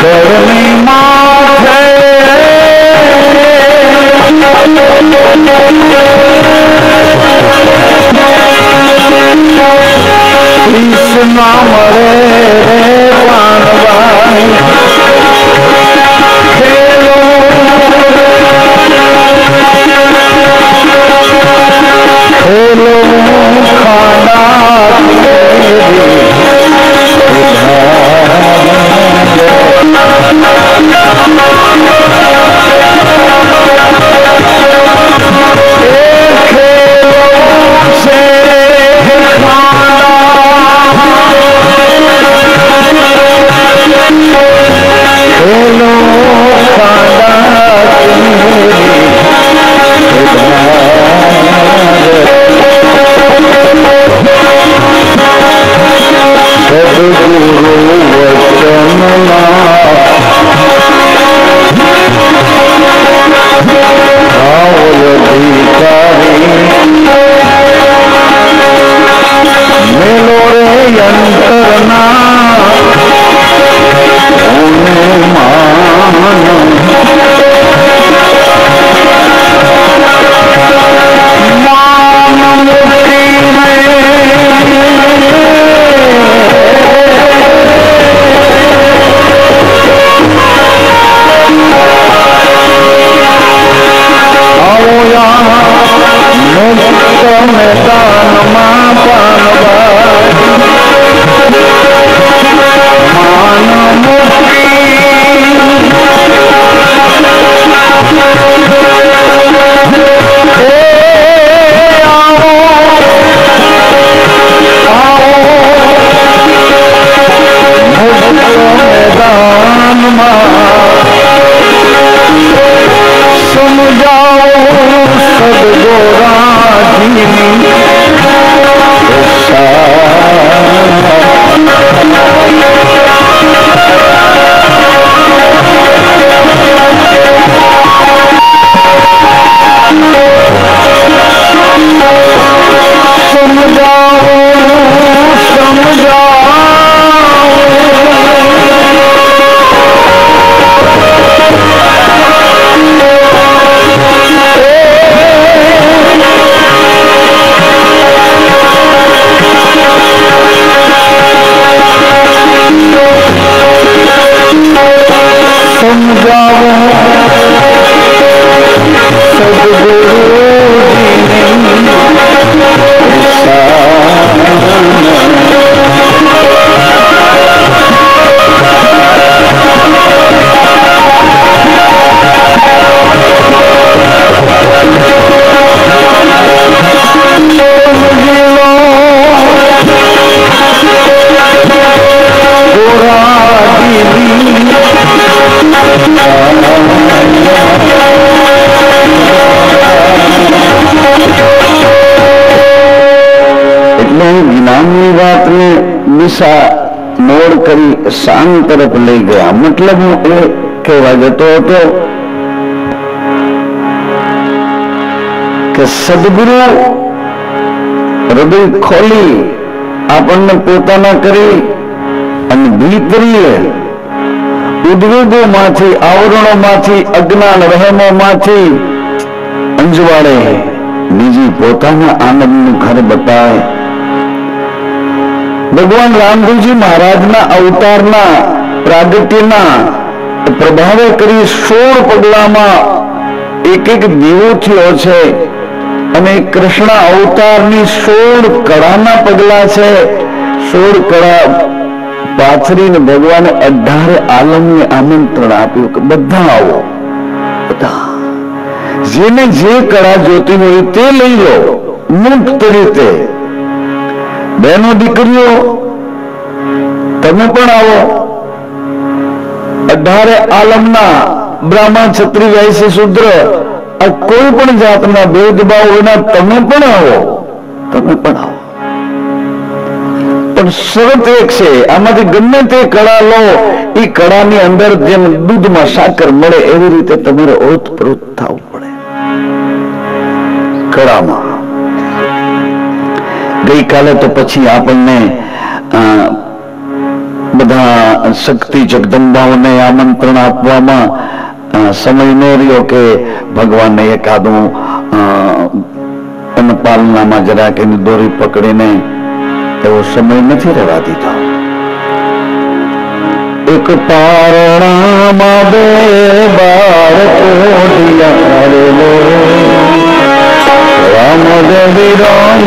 धरनी माथे વાત ने दिशा मोड़ करी शांत तरफ लई गया। मतलब हूँ ए कहेवा जतो हतो કે સદગુરુ હૃદય ખોલી આપણને પોતાના કરી અને ભીતરીએ ઉદ્વેગોમાંથી, આવરણોમાંથી, અજ્ઞાન વહેમોમાંથી અંજવાળે બીજી પોતાના આનંદનું ઘર બતાવે। ભગવાન રામદેવજી મહારાજના અવતારના પ્રાગટ્યના પ્રભાવે કરી 16 પગલામાં એક એક દીવો થયો છે અને કૃષ્ણ અવતારની 16 કળાના પગલા છે। 16 કળા પાથરીને ભગવાને 18 આલમને આમંત્રણ આપ્યું કે બધા આવો, બધા જેને જે કળા જોતી હોય તે લઈ લો મુક્ત રીતે। બહેનો દીકરીઓ તમે પણ આવો। 18 આલમના બ્રાહ્મણ, ક્ષત્રિય, વૈશ્ય, શૂદ્ર કોઈ પણ જાતના ભેદભાવ વિના તમે પણ આવો, તમે પણ આવો। પણ શરત એક છે, આમાંથી ગમે તે કળા લો, એ કળાની અંદર જેમ દૂધમાં સાકર મળે એવી રીતે તમારે ઓતપ્રોત થવું પડે કળામાં। ગઈકાલે તો પછી આપણને બધા શક્તિ જગદંબાઓને આમંત્રણ આપવામાં સમય ન રહ્યો કે ભગવાનને એકાદું પાલનામાં જરાક એની દોરી પકડીને એવો સમય નથી રહેવા દીધો। એક પારણામાં બે બાળકો ઢિયારેલો, રામ દેવી રામ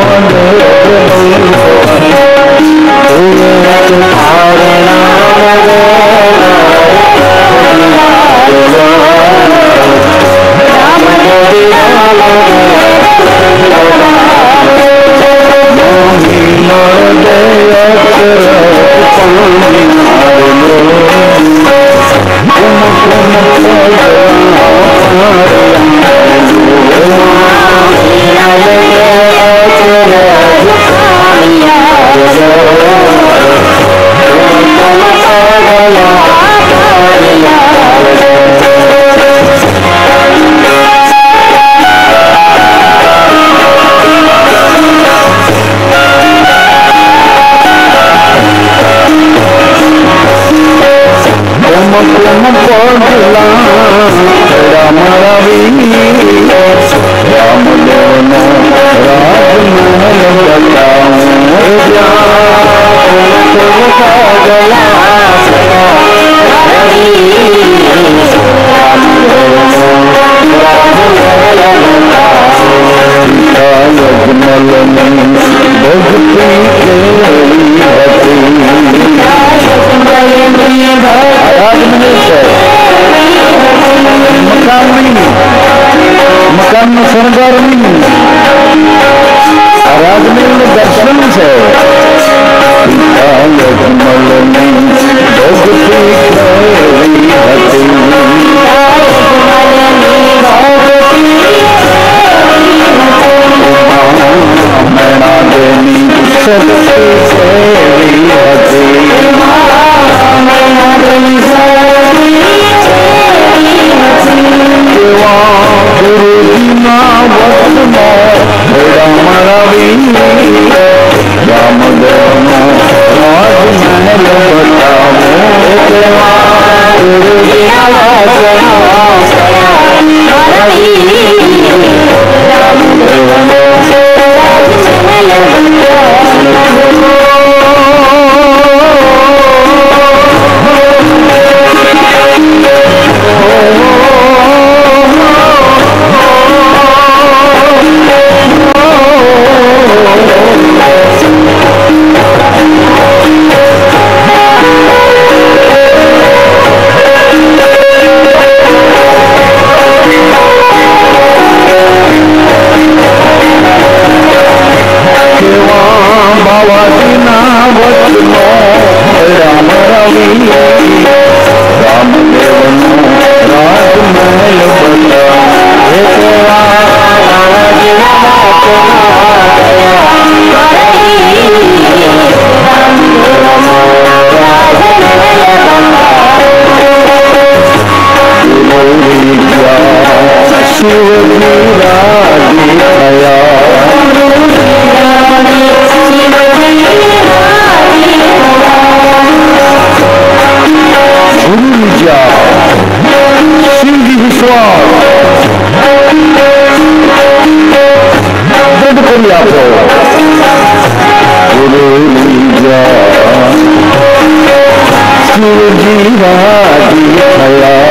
રાજી થયા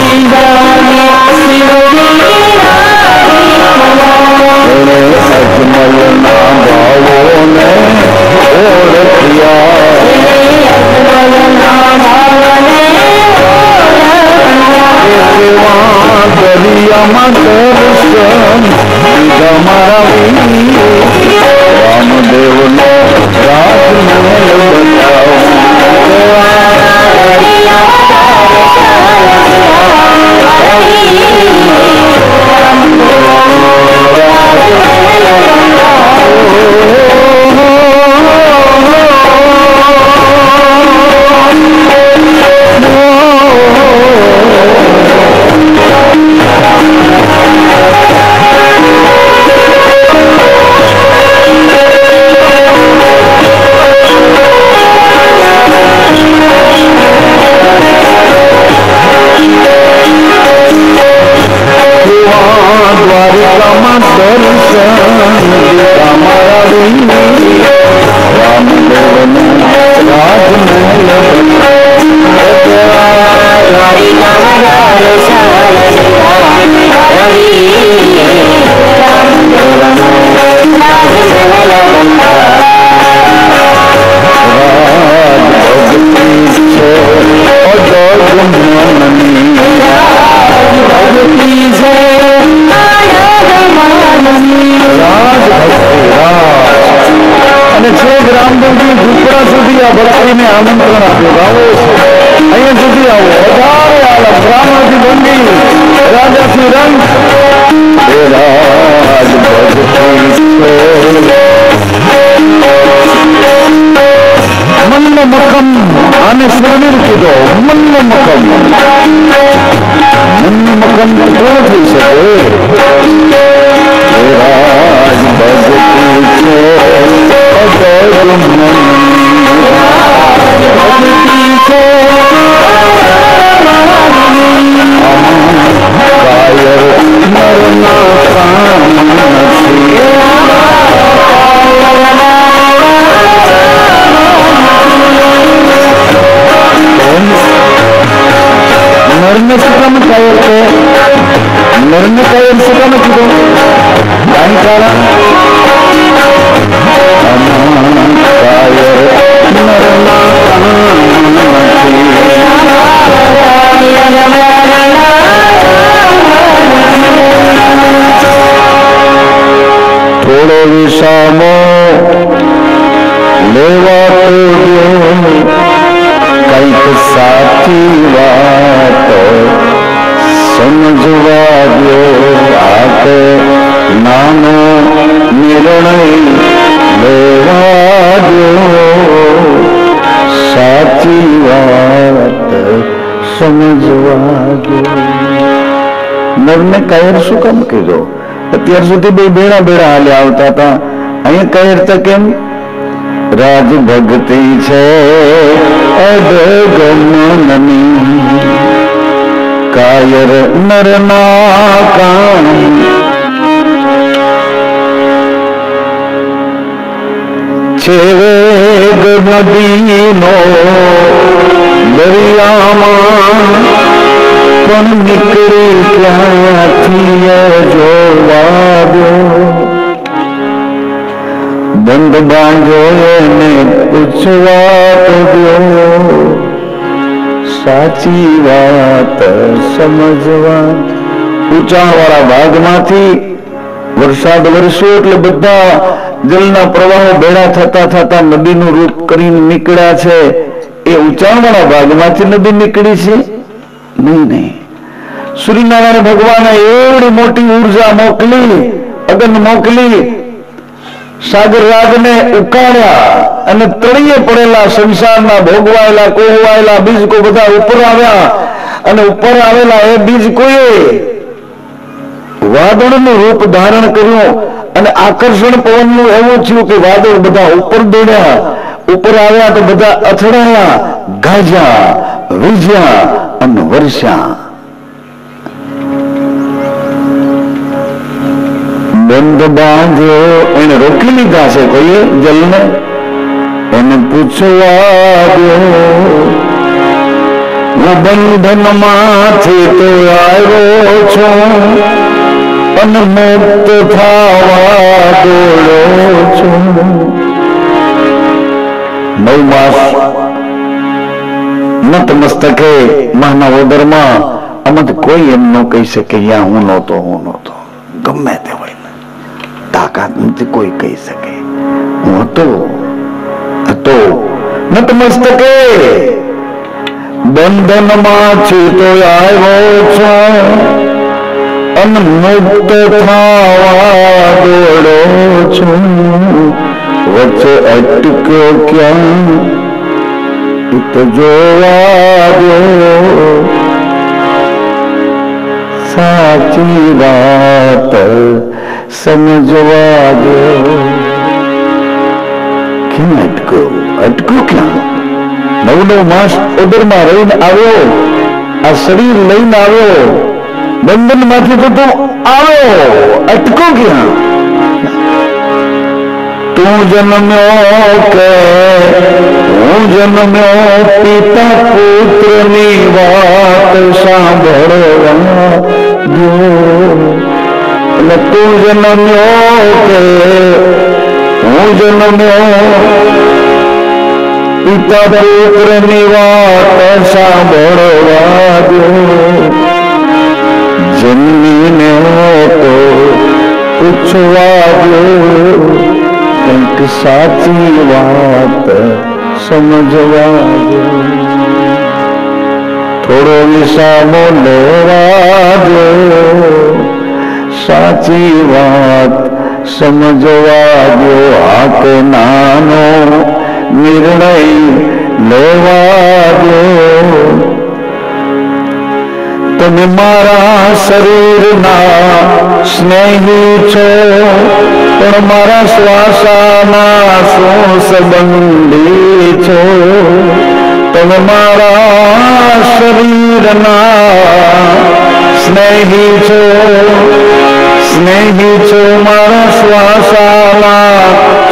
અજમલના ભાવોને ઓળખ્યા દરિયામાં દર્શન મારા રામદેવનો રાજમહેલ બતાવો દ્વારિકામાં દર્શન રામદેવનો અને છેક રામદેવજી ઝૂંપડા સુધી આ ભક્તિને આમંત્રણ આપ્યું આવો અહીંયા સુધી આવો વધારે આલમ બ્રાહ્મણથી બંધી રાજાથી રંગ રાજ મન્ન મખમ આને સુરવીર કીધો મન્ન મખમ કોણ થઈ શકે રાજ ભક્તિ છે નરને સુકામ કાયર છે નરને કાયર સુકામ કીધું કાંઈ કારણ થોડો વિસામો લેવા કંઈક સાચી વાત સમજવા દો આતે નાનો નિર્ણય લેવા દો સાચી વાત સમજવા દો નરને કાયર શું કામ કીધો અત્યાર સુધી બે બેડા બેડા હાલ્યા આવતા હતા અહીંયા કાયર તો કેમ રાજ ભક્તિ છે અદગમનની કાયર નરના કામ છે વેગ નદીનો દરિયામાં પણ નીકળી ક્યાંથી જોવા દો બંધ બાંધો એને પૂછવા તો દો સાચી વાત સમજવા ઊંચાણવાળા ભાગમાંથી વરસાદ વરસ્યો એટલે બધા જલના પ્રવાહો ભેળા થતા થતા નદીનું રૂપ કરીને નીકળ્યા છે એ ઊંચાણવાળા ભાગમાંથી નદી નીકળી છે નહીં સૂર્યનારાયણ ભગવાને એવડી મોટી ઉર્જા મોકલી અગન મોકલી સાગર રાજને ઉકાળ્યા અને તળિયે પડેલા સંસારના ભોગવાયેલા કોહવાયેલા બીજ બધા ઉપર આવ્યા અને ઉપર આવેલા એ બીજ કોઈએ વાદળનું રૂપ ધારણ કર્યું અને આકર્ષણ પવનનું એવું થયું કે વાદળ બધા ઉપર દોડ્યા ઉપર આવ્યા તો બધા અથડાયા ગાજ્યા વીજ્યા અને વર્ષ્યા બંધ બાંધ્યો એને રોકી લીધા છે કોઈએ જલને એને પૂછવા દો બંધન માંથી તો આવ્યો છું અને મુક્ત થવા દોડો છું. 9 માસ નતમસ્તકે માના ઓદરમાં આમાંથી કોઈ એમ ન કહી શકે યા હું નહોતો. ગમે તે હોય ને તાકાત નથી કોઈ કહી શકે હું હતો નતમસ્તકે બંધન માંથી તો આવ્યો છું અને મુક્ત થવા દોડો છું. વચ્ચે અટક્યો ક્યાં તો જોવા દો, સાચી વાત સમજવા દો. કેમ અટકો ક્યાં? 9 માસ ઉદરમાં રહીને આવ્યો, આ શરીર લઈને આવ્યો, બંધન માંથી તો તું આવ્યો, અટકો ક્યાં? તું જન્મ્યો કે હું જન્મ્યો, પિતા પુત્રની વાત સાંભળવા દો. અને તું જન્મ્યો કે હું જન્મ્યો, પિતા પુત્રની વાત સાંભળવા દો. જન્મીને તો પૂછવા દો, કંઈક સાચી વાત સમજવા દો. થોડો વિસામો લેવા દો, સાચી વાત સમજવા દો. આ કે નાનો નિર્ણય લેવા દો. તમે મારા શરીરના સ્નેહી છો, પણ મારા શ્વાસના શું સંબંધી છો. તમે મારા શરીરના સ્નેહી છો, મારા શ્વાસના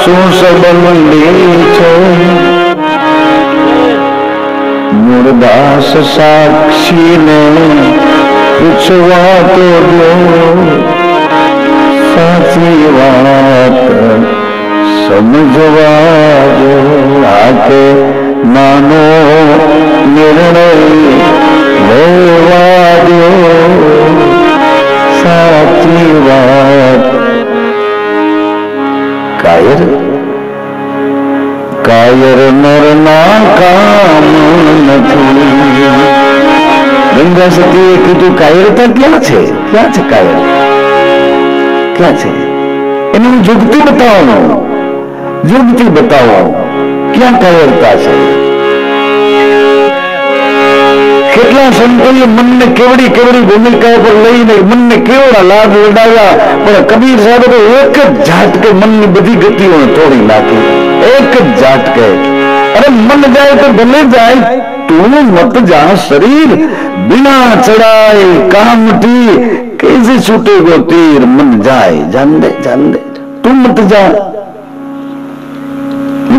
શું સંબંધી છો. મૂળદાસ સાક્ષીને પૂછવા તો દો, સાચી વાત સમજવા દો. આ કે નાનો નિર્ણય લેવા દો, સાચી વાત. કાયર નરના કામ નથી. ગંગા સતીએ કીધું કાયરતા ક્યાં છે? કાયર ક્યાં છે? એને હું જુગતી બતાવો ક્યાં કાયરતા છે. કેટલા સંતોએ મનને કેવડી ભૂમિકા પર લઈને મનને કેવડા લાભ ઉડાવ્યા, પણ કબીર સાહેબ તો એક જ ઝાટકે મનની બધી ગતિઓને તોડી નાખી. એક જ ઝાટકે. અરે મન જાય તો ભલે જાય, તું મત જા. શરીર बिना चढ़ाए कामठी कैसे छूटेगो तीर. मन जाए जान दे તું મત જા.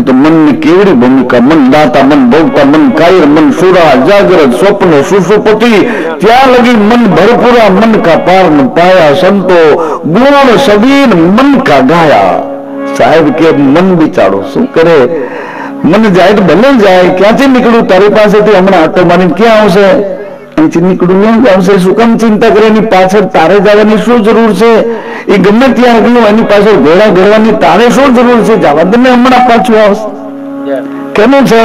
તો મનની કેવડી ભૂમિકા. મન દાતા, મન ભોગતા, મન કાયર, મન સુરા, જાગૃત, સ્વપ્ન, સુષુપ્તિ, ત્યાં લગી મન ભરપૂરા. મન કા પાર ન પાયા સંતો, ગુણ સબીન મન કા ગાયા. સાહેબ કે મન બિચારો શું કરે? મન જાય તો ભલે જાય. ક્યાંથી નીકળું તારી પાસેથી? હમણાં આટો મારીને ક્યાં આવશે? અહીંથી નીકળું નહીં આવશે. શું કામ ચિંતા કરે? એની પાછળ તારે જવાની શું જરૂર છે? એ ગમે ત્યાં ગયું, એની પાછળ ઘોડા ઘડવાની તારે શું જરૂર છે? જવા દે ને, હમણાં પાછું આવશે. કેનું છે?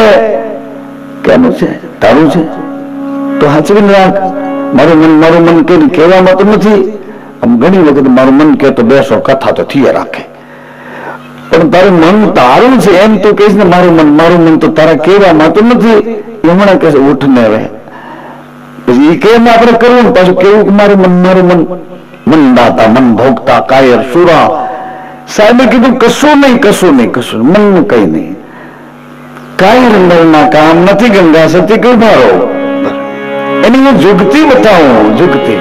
તારું છે તો હાચવીને રાખ. મારું મન કહેવામાં તો નથી. આમ ઘણી વખત મારું મન કે તો બેસો, કથા તો થયા રાખે, પણ તારું મન તારું છે એમ તો કહીશ ને. મારું મન તો તારા કહેવામાં તો નથી. હમણાં કહેશે ઉઠ ને રહે. પછી એ કેમ આપણે કરવું ને? પાછું કેવું કે મારું મન મન દાતા, મન ભોગતા, કાયર, સુરા. સાહેબે કીધું કશું નહીં. મનનું કઈ નહીં. કાયર નરના કામ નથી. ગંગા સતી કઈ ભારો એની હું જુગતી બતાવું. જુગતી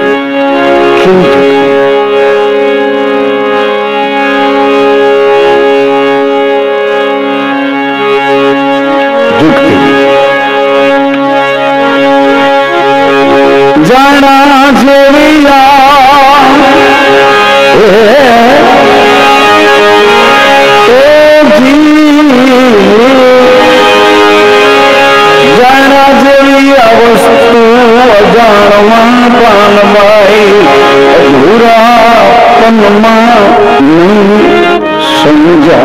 અજાણમાં પાનવાઈ અધૂરાપનમાં નહીં સમજાય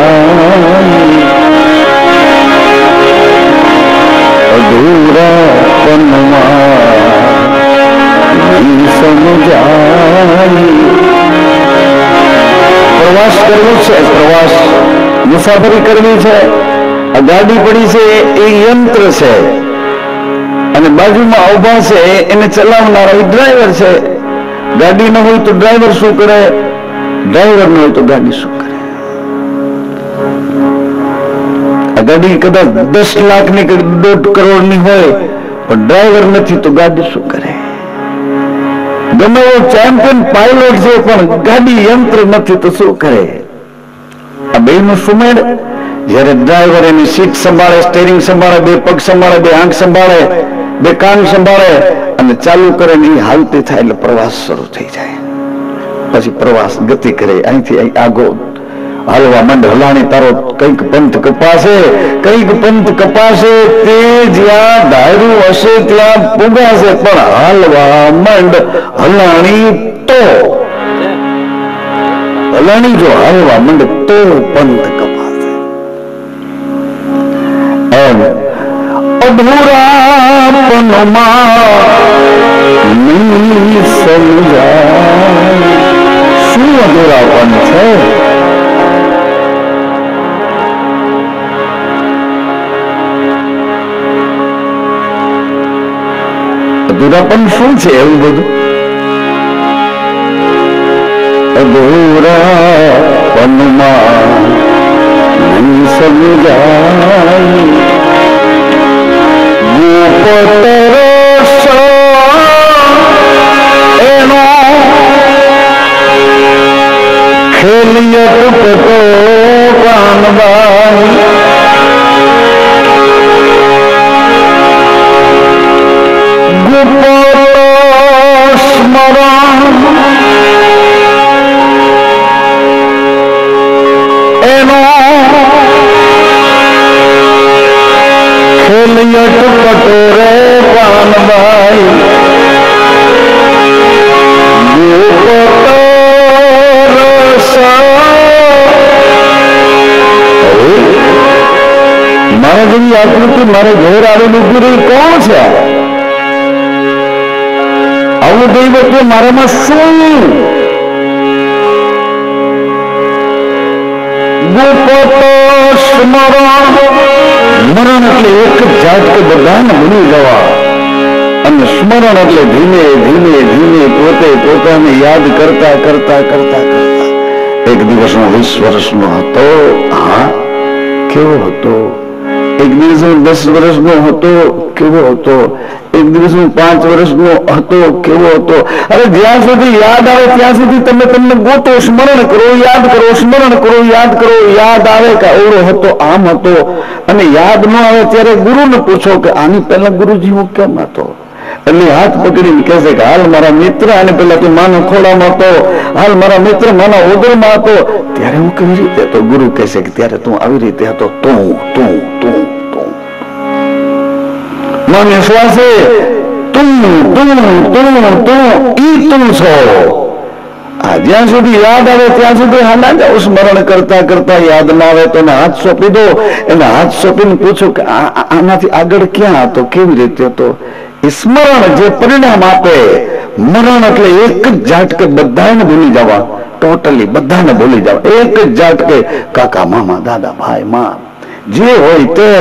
અધૂરાપનમાં નહીં સમજાય પ્રવાસ કરવો છે પ્રવાસ મુસાફરી કરવી છે આ ગાડી પડી છે એ યંત્ર છે અને બાજુમાં ઉભા છે એને ચલાવનારો ડ્રાઈવર છે ગાડી ન હોય તો ડ્રાઈવર શું કરે ડ્રાઈવર ન હોય તો ગાડી શું કરે આ ગાડી કદાચ 10 લાખની કે 1.5 કરોડની હોય પણ ડ્રાઈવર નથી તો ગાડી શું કરે ગમે એવો ચેમ્પિયન પાયલોટ છે પણ ગાડી યંત્ર નથી તો શું કરે આ બે નું સુમેળ જયારે ડ્રાઈવર એની સીટ સંભાળે સ્ટીયરિંગ સંભાળે બે પગ સંભાળે બે આંખ સંભાળે બે કાન સંભાળે અને ચાલુ કરે ને એ હાલતી થાય એટલે પ્રવાસ શરૂ થઈ જાય પછી પ્રવાસ ગતિ કરે અહીંથી અહીં આગો હાલવા માંડ હલાણી તારો કઈક પંથ કપાશે તે જ્યાં ધાર્યું હશે ત્યાં પુગાશે પણ હાલવા માંડ હલાણી તો હલાણી જો હાલવા માંડ તો પંથ કપાશે એમ અધૂરાપનમાં નહીં સમજાય શું અધૂરાપન છે અધૂરાપન શું છે એવું બધું અધૂરાપનમાં નહીં સમજાય એનો ખેલિયત પતો કાનબાઈ ગુપતો સ્મરણ એનો ખેલિયત પતો રે પાનબાઈ ગુપતો મારા જેવી આકૃતિ મારે ઘેર આવેલું ગુરુ કોણ છે આવું દૈવત્વ મારામાં શું સ્મરણ એટલે એક જાત કે બધાને ભૂલી જવા અને સ્મરણ એટલે ધીમે ધીમે ધીમે પોતે પોતાને યાદ કરતા કરતા કરતા કરતા એક દિવસનો 20 વર્ષનો હતો હા કેવો હતો એક દિવસ 10 વર્ષનો હતો કેવો હતો એક દિવસ 5 વર્ષનો હતો કેવો હતો અરે જ્યાં સુધી યાદ આવે ત્યાં સુધી તમે તમને ગોતો સ્મરણ કરો યાદ કરો સ્મરણ કરો યાદ કરો યાદ આવે કે ઓરો હતો આમ હતો અને યાદ ન આવે ત્યારે ગુરુને પૂછો કે આની પહેલા ગુરુજી હું કેમ હતો એટલે હાથ પકડીને કહેશે કે હાલ મારા મિત્ર અને પેલા તું માનો ખોડામાં હતો હાલ મારા મિત્ર માના ઉદરમાં હતો ત્યારે હું કેવી રીતે હતો ગુરુ કહેશે કે ત્યારે તું આવી રીતે હતો તું મને શ્વાસે તું છો જ્યાં સુધી યાદ આવે ત્યાં સુધી હાલા જાઓ સ્મરણ કરતા કરતા યાદ ના આવે તો હાથ સોંપી દો એને હાથ સોંપીને પૂછો કે આનાથી આગળ ક્યાં હતો કેવી રીતે હતો સ્મરણ જે પરિણામ આપે મરણ એટલે એક જ ઝાટકે બધાને ભૂલી જવા ટોટલી બધાને ભૂલી જવા એક જ ઝાટકે કાકા મામા દાદા ભાઈ માં જે હોય તે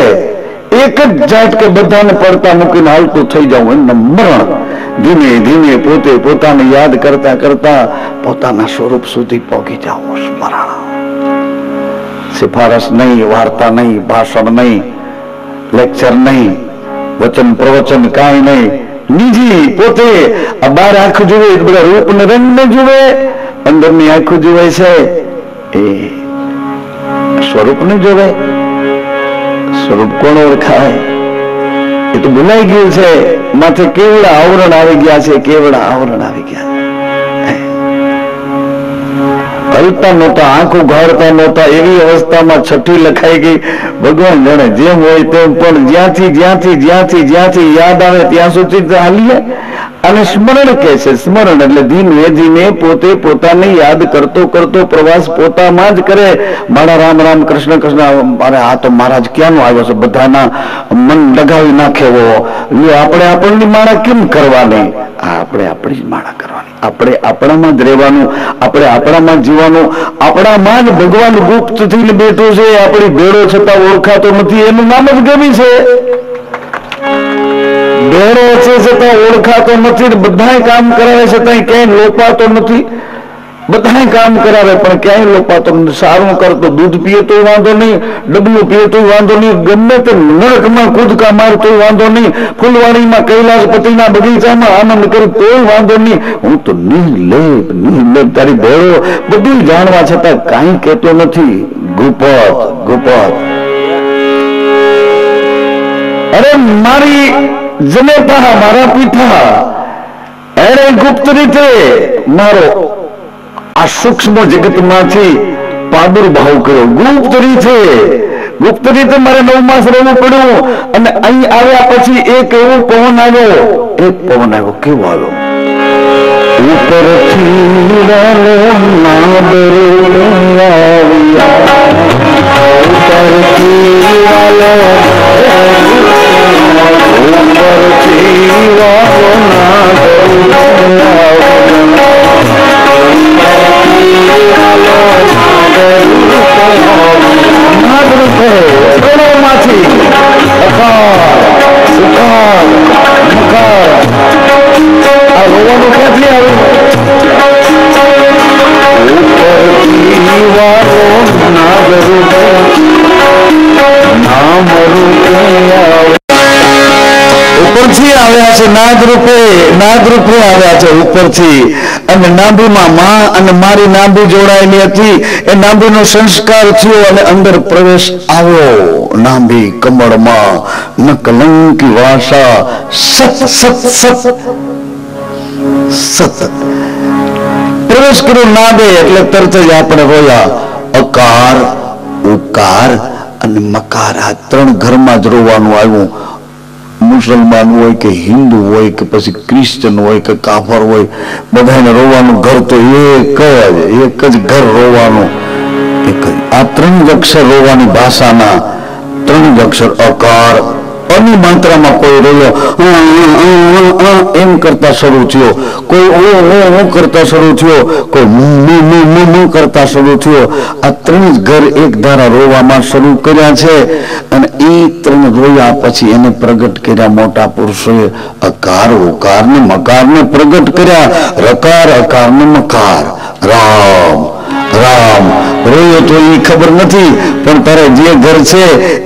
એક જ ઝાટકે બધાને પડતા મૂકીને હાલતું થઈ જવું એમને મરણ ધીમે ધીમે પોતે પોતાને યાદ કરતા કરતા પોતાના સ્વરૂપ સુધી પહોંચી જવું સ્મરણ સિફારસ નહીં વાર્તા નહીં ભાષણ નહીં લેક્ચર નહીં વચન પ્રવચન કાંઈ નહીં નિજી પોતે આ બાર આંખ જુએ બધા રૂપ ને રંગ ને જુએ અંદરની આંખો જુએ છે એ સ્વરૂપ ને જોવે સ્વરૂપ કોણ ઓળખાય એ તો ભૂલાઈ ગયું છે માથે કેવડા આવરણ આવી ગયા છે કેવડા આવરણ આવી ગયા હલતા નહોતા આંખો ગાળતા નહોતા એવી અવસ્થામાં છઠ્ઠી લખાઈ ગઈ ભગવાન જાણે જેમ હોય તેમ પણ જ્યાંથી યાદ આવે ત્યાં સુધી હાલીએ અને સ્મરણ કે છે. સ્મરણ એટલે ધીમે ધીમે પોતે પોતાને યાદ કરતો કરતો પ્રવાસ પોતામાં જ કરે. મારા રામ રામ કૃષ્ણ કૃષ્ણ, અરે આ તો મહારાજ ક્યાંનો આવ્યો છે, બધાના મન લગાવી નાખેવો. આપણે આપણની માળા કેમ કરવાની? આપણે આપણી જ માળા કરવાની. આપણે આપણામાં જ રહેવાનું, આપણે આપણામાં જ જીવવાનું. આપણામાં જ ભગવાન ગુપ્ત થઈને બેઠો છે, આપણી ભેળો છતાં ઓળખાતો નથી. એનું નામ જ ગમી છે. ભેળો છે છતાં ઓળખાતો નથી. બધા કામ કરાવે છતાં ક્યાંય લોપાતો નથી. બધા કામ કરાવે પણ ક્યાંય લોપાતો નથી. સારું કરતો દૂધ પીએ તો વાંધો નહીં, ડબલું પીએ તો વાંધો નહીં, ગમે તે નરકમાં કૂદકા મારતો વાંધો નહીં, ફૂલવાડીમાં કૈલાસપતિના બગીચામાં આનંદ કરે તોય વાંધો નહીં. હું તો નિર્લેપ નિર્લેપ તારી ભેળો બધું જાણવા છતાં કાંઈ કહેતો નથી. ગુપત ગુપત. અરે મારી જનેતા, મારા પીઠા, એને ગુપ્ત રીતે મારો આ સૂક્ષ્મ જગતમાંથી પ્રાદુર્ભાવ કર્યો. ગુપ્ત રીતે મારે 9 માસ રહેવું પડ્યું. અને અહીં આવ્યા પછી એક એવો પવન આવ્યો, કેવો આવ્યો? ઉપરથી નાદ રૂપે આવ્યા છે ઉપરથી. અને નાભીમાં માં અને મારી નાભી જોડાયેલી હતી. એ નાભીનો સંસ્કાર થયો અને અંદર પ્રવેશ આવ્યો. નાભી કમળમાં ન કલંકી વાસા સત સત સત સત પ્રવેશ કર્યો નાભે. એટલે તરત જ આપણે રોયા. અકાર, ઉકાર અને મકાર, આ 3 ઘરમાં જ રોવાનું આવ્યું. મુસલમાન હોય કે હિન્દુ હોય કે પછી ક્રિશ્ચન હોય કે કાફર હોય, બધાને રોવાનું ઘર તો એક જ ઘર રોવાનું. આ 3 જ અક્ષર રોવાની ભાષાના 3 જ અક્ષર. અકાર અની માત્રામાં કોઈ રોયો એમ કરતા શરૂ થયો, કોઈ ઓ કરતા શરૂ થયો, કોઈ મું કરતા શરૂ થયો. આ 3 જ ઘર એક ધારા રોવામાં શરૂ કર્યા છે. અને એ 3 રોયા પછી એને પ્રગટ કર્યા મોટા પુરુષોએ. અકાર, ઉકાર ને મકાર ને પ્રગટ કર્યા. રકાર, અકાર ને મકાર. રામ રામ રોયો તો એ ખબર નથી, પણ તારે જે ઘર છે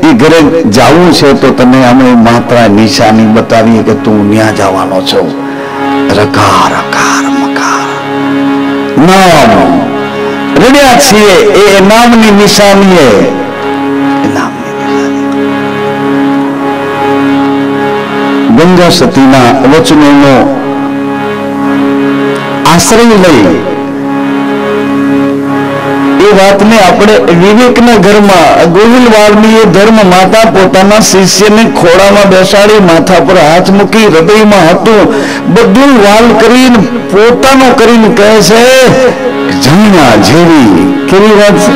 એ ઘરે જવું છે તો તને અમે માત્રા નિશાની બતાવીએ કે તું ત્યાં જવાનો છો. રકાર, અકાર, મકાર. નામ રડ્યા છીએ એ નામની નિશાની. ગંગા સતીના વચનોનો આશ્રય લઈ એ વાતને આપણે વિવેકના ઘરમાં ગોહિલવાડની ધર્મ માતા પોતાના શિષ્યને ખોળામાં બેસાડી માથા પર હાથ મૂકી હૃદયમાં હતું બધું વાલ કરીને પોતાનો કરીને કહે છે, જાણ્યા જેવી કેવી વાત છે.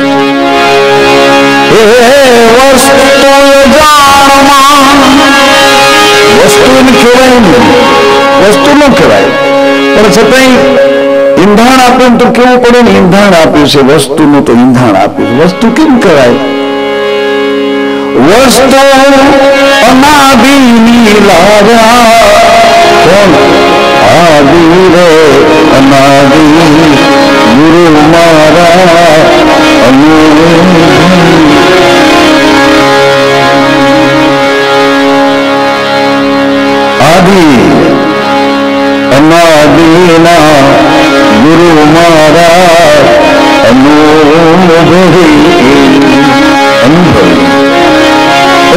વસ્તુ ન કહેવાય પણ છતાંય ઈંધણ આપ્યું તો કેવું પડે ને, ઈંધણ આપ્યું છે વસ્તુનું તો ઈંધણ આપ્યું છે. વસ્તુ કેમ કહેવાય? વસ્તુ અનાદિની લાવ્યા કોણ? આદિ રે અનાદિ ગુરુ મારા આદિ અનાદિના ગુરુ મારા અનુભવી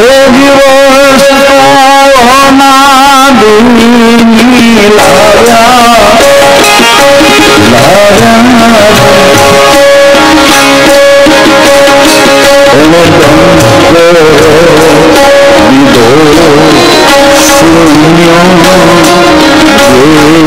એ દિવસ અનાદિની લાવ્યા શૂન્ય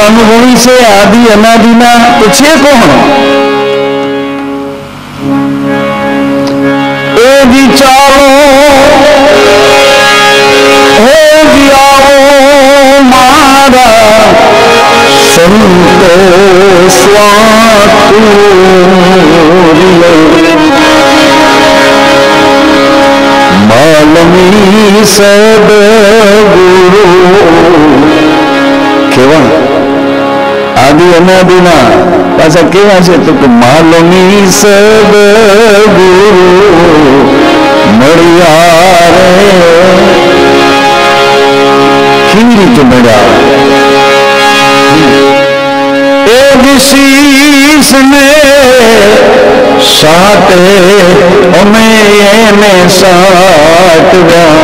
અનુભવી છે આદિ અનાદિના તો છે કોણ? એ વિચારો હે આવો મારા સંતો માલમી સદગુરુ કેવા આદિ અનાદિના પાછા કેવા છે તો કે માલમી સદગુરુ મળ્યા રે. કેવી રીતે મળ્યા? એ વિશીષ ને સાતે અમે એને સાટવ્યા.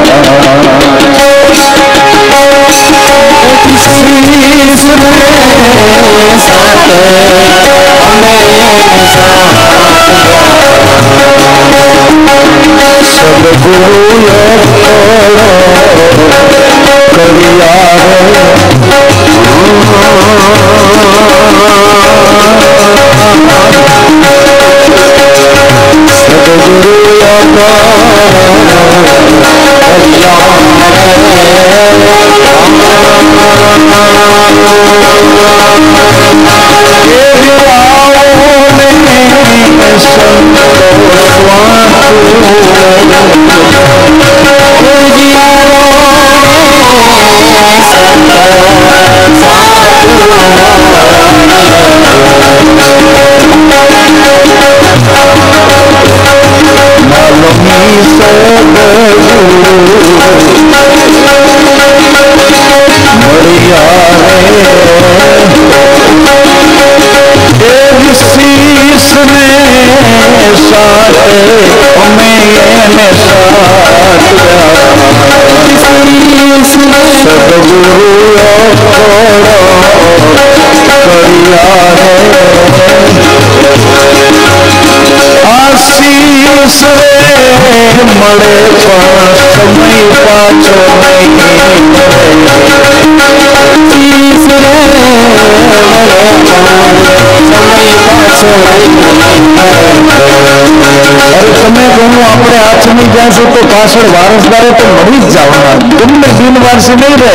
પાછળ વારસદારો તો મળી જ જવાના, ગમે બિનવારસી નહીં રહે,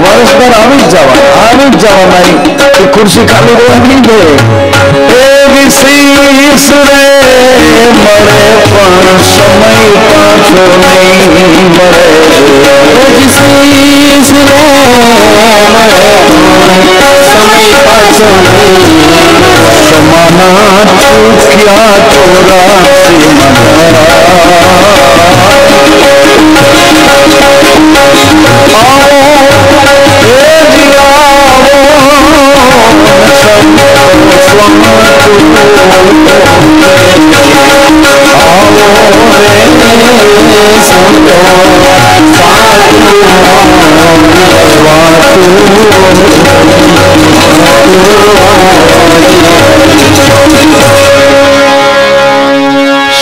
વારસદાર આવી જ જવાના. એ ખુરશી ખાલી રહેવા નહીં દે. એ વિશેષ રે મળે પણ સમય પાછો નહીં મળે. વિશેષ રે સમય પાછો સમાના ચૂક્યા ચોરાસી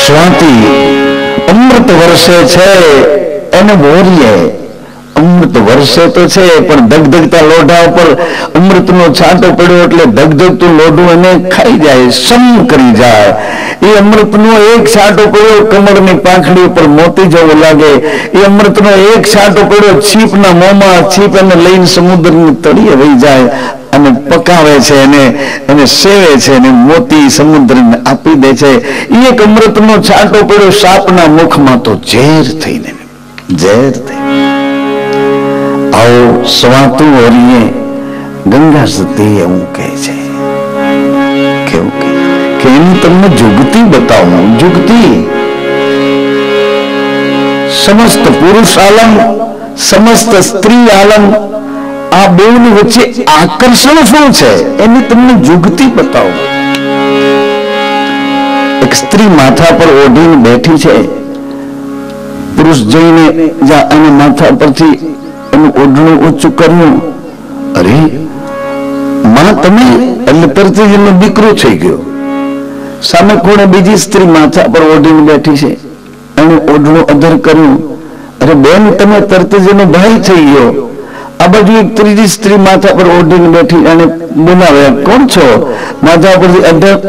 સ્વાતિ અમૃત વર્ષે છે એને બોરીએ. અમૃત વર્ષે તો છે પણ ધગધગતા લોઢા ઉપર અમૃતનો છાંટો પડ્યો એટલે ધગધગતું લોઢું એને ખાઈ જાય, સમ કરી જાય. એ અમૃતનો એક છાંટો પડ્યો કમળની પાંખડી ઉપર મોતી જેવો લાગે. એ અમૃતનો એક છાંટો પડ્યો છીપના મોંમાં, છીપ એને લઈને સમુદ્રની તળિયે વહી જાય અને પકાવે છે, એને સેવે છે અને મોતી સમુદ્રને આપી દે છે. એ એક અમૃતનો છાંટો પડ્યો સાપના મુખમાં તો ઝેર થઈને ઝેર થઈ. આવો સ્વાતું ઓરીએ ગંગા સતી એવું કહે છે. કેવું કે એની તમને જુગતી બતાવું. જુગતી સમસ્ત પુરુષ આલમ, સમસ્ત સ્ત્રી આલમ, આ બેની વચ્ચે આકર્ષણ શું છે એની તમને જુગતી બતાવું. એક સ્ત્રી માથા પર ઓઢીને બેઠી છે. પુરુષ જઈને અને માથા પરથી એનું ઓઢણું ઊંચું કર્યું. અરે માં તમે, એટલે તરત જ એનો દીકરો થઈ ગયો. સામે કોણે બીજી સ્ત્રી માથા પર ઓઢીને બેઠી છે, એનું ઓઢણું અધર કર્યું. અરે બેન તમે, તરત જ એનો ભાઈ થઈ ગયો. આ બાજુ એક ત્રીજી સ્ત્રી માથા પર ઓઢીને બેઠી, એને બોલાવ્યા, કોણ છો? માથા પરથી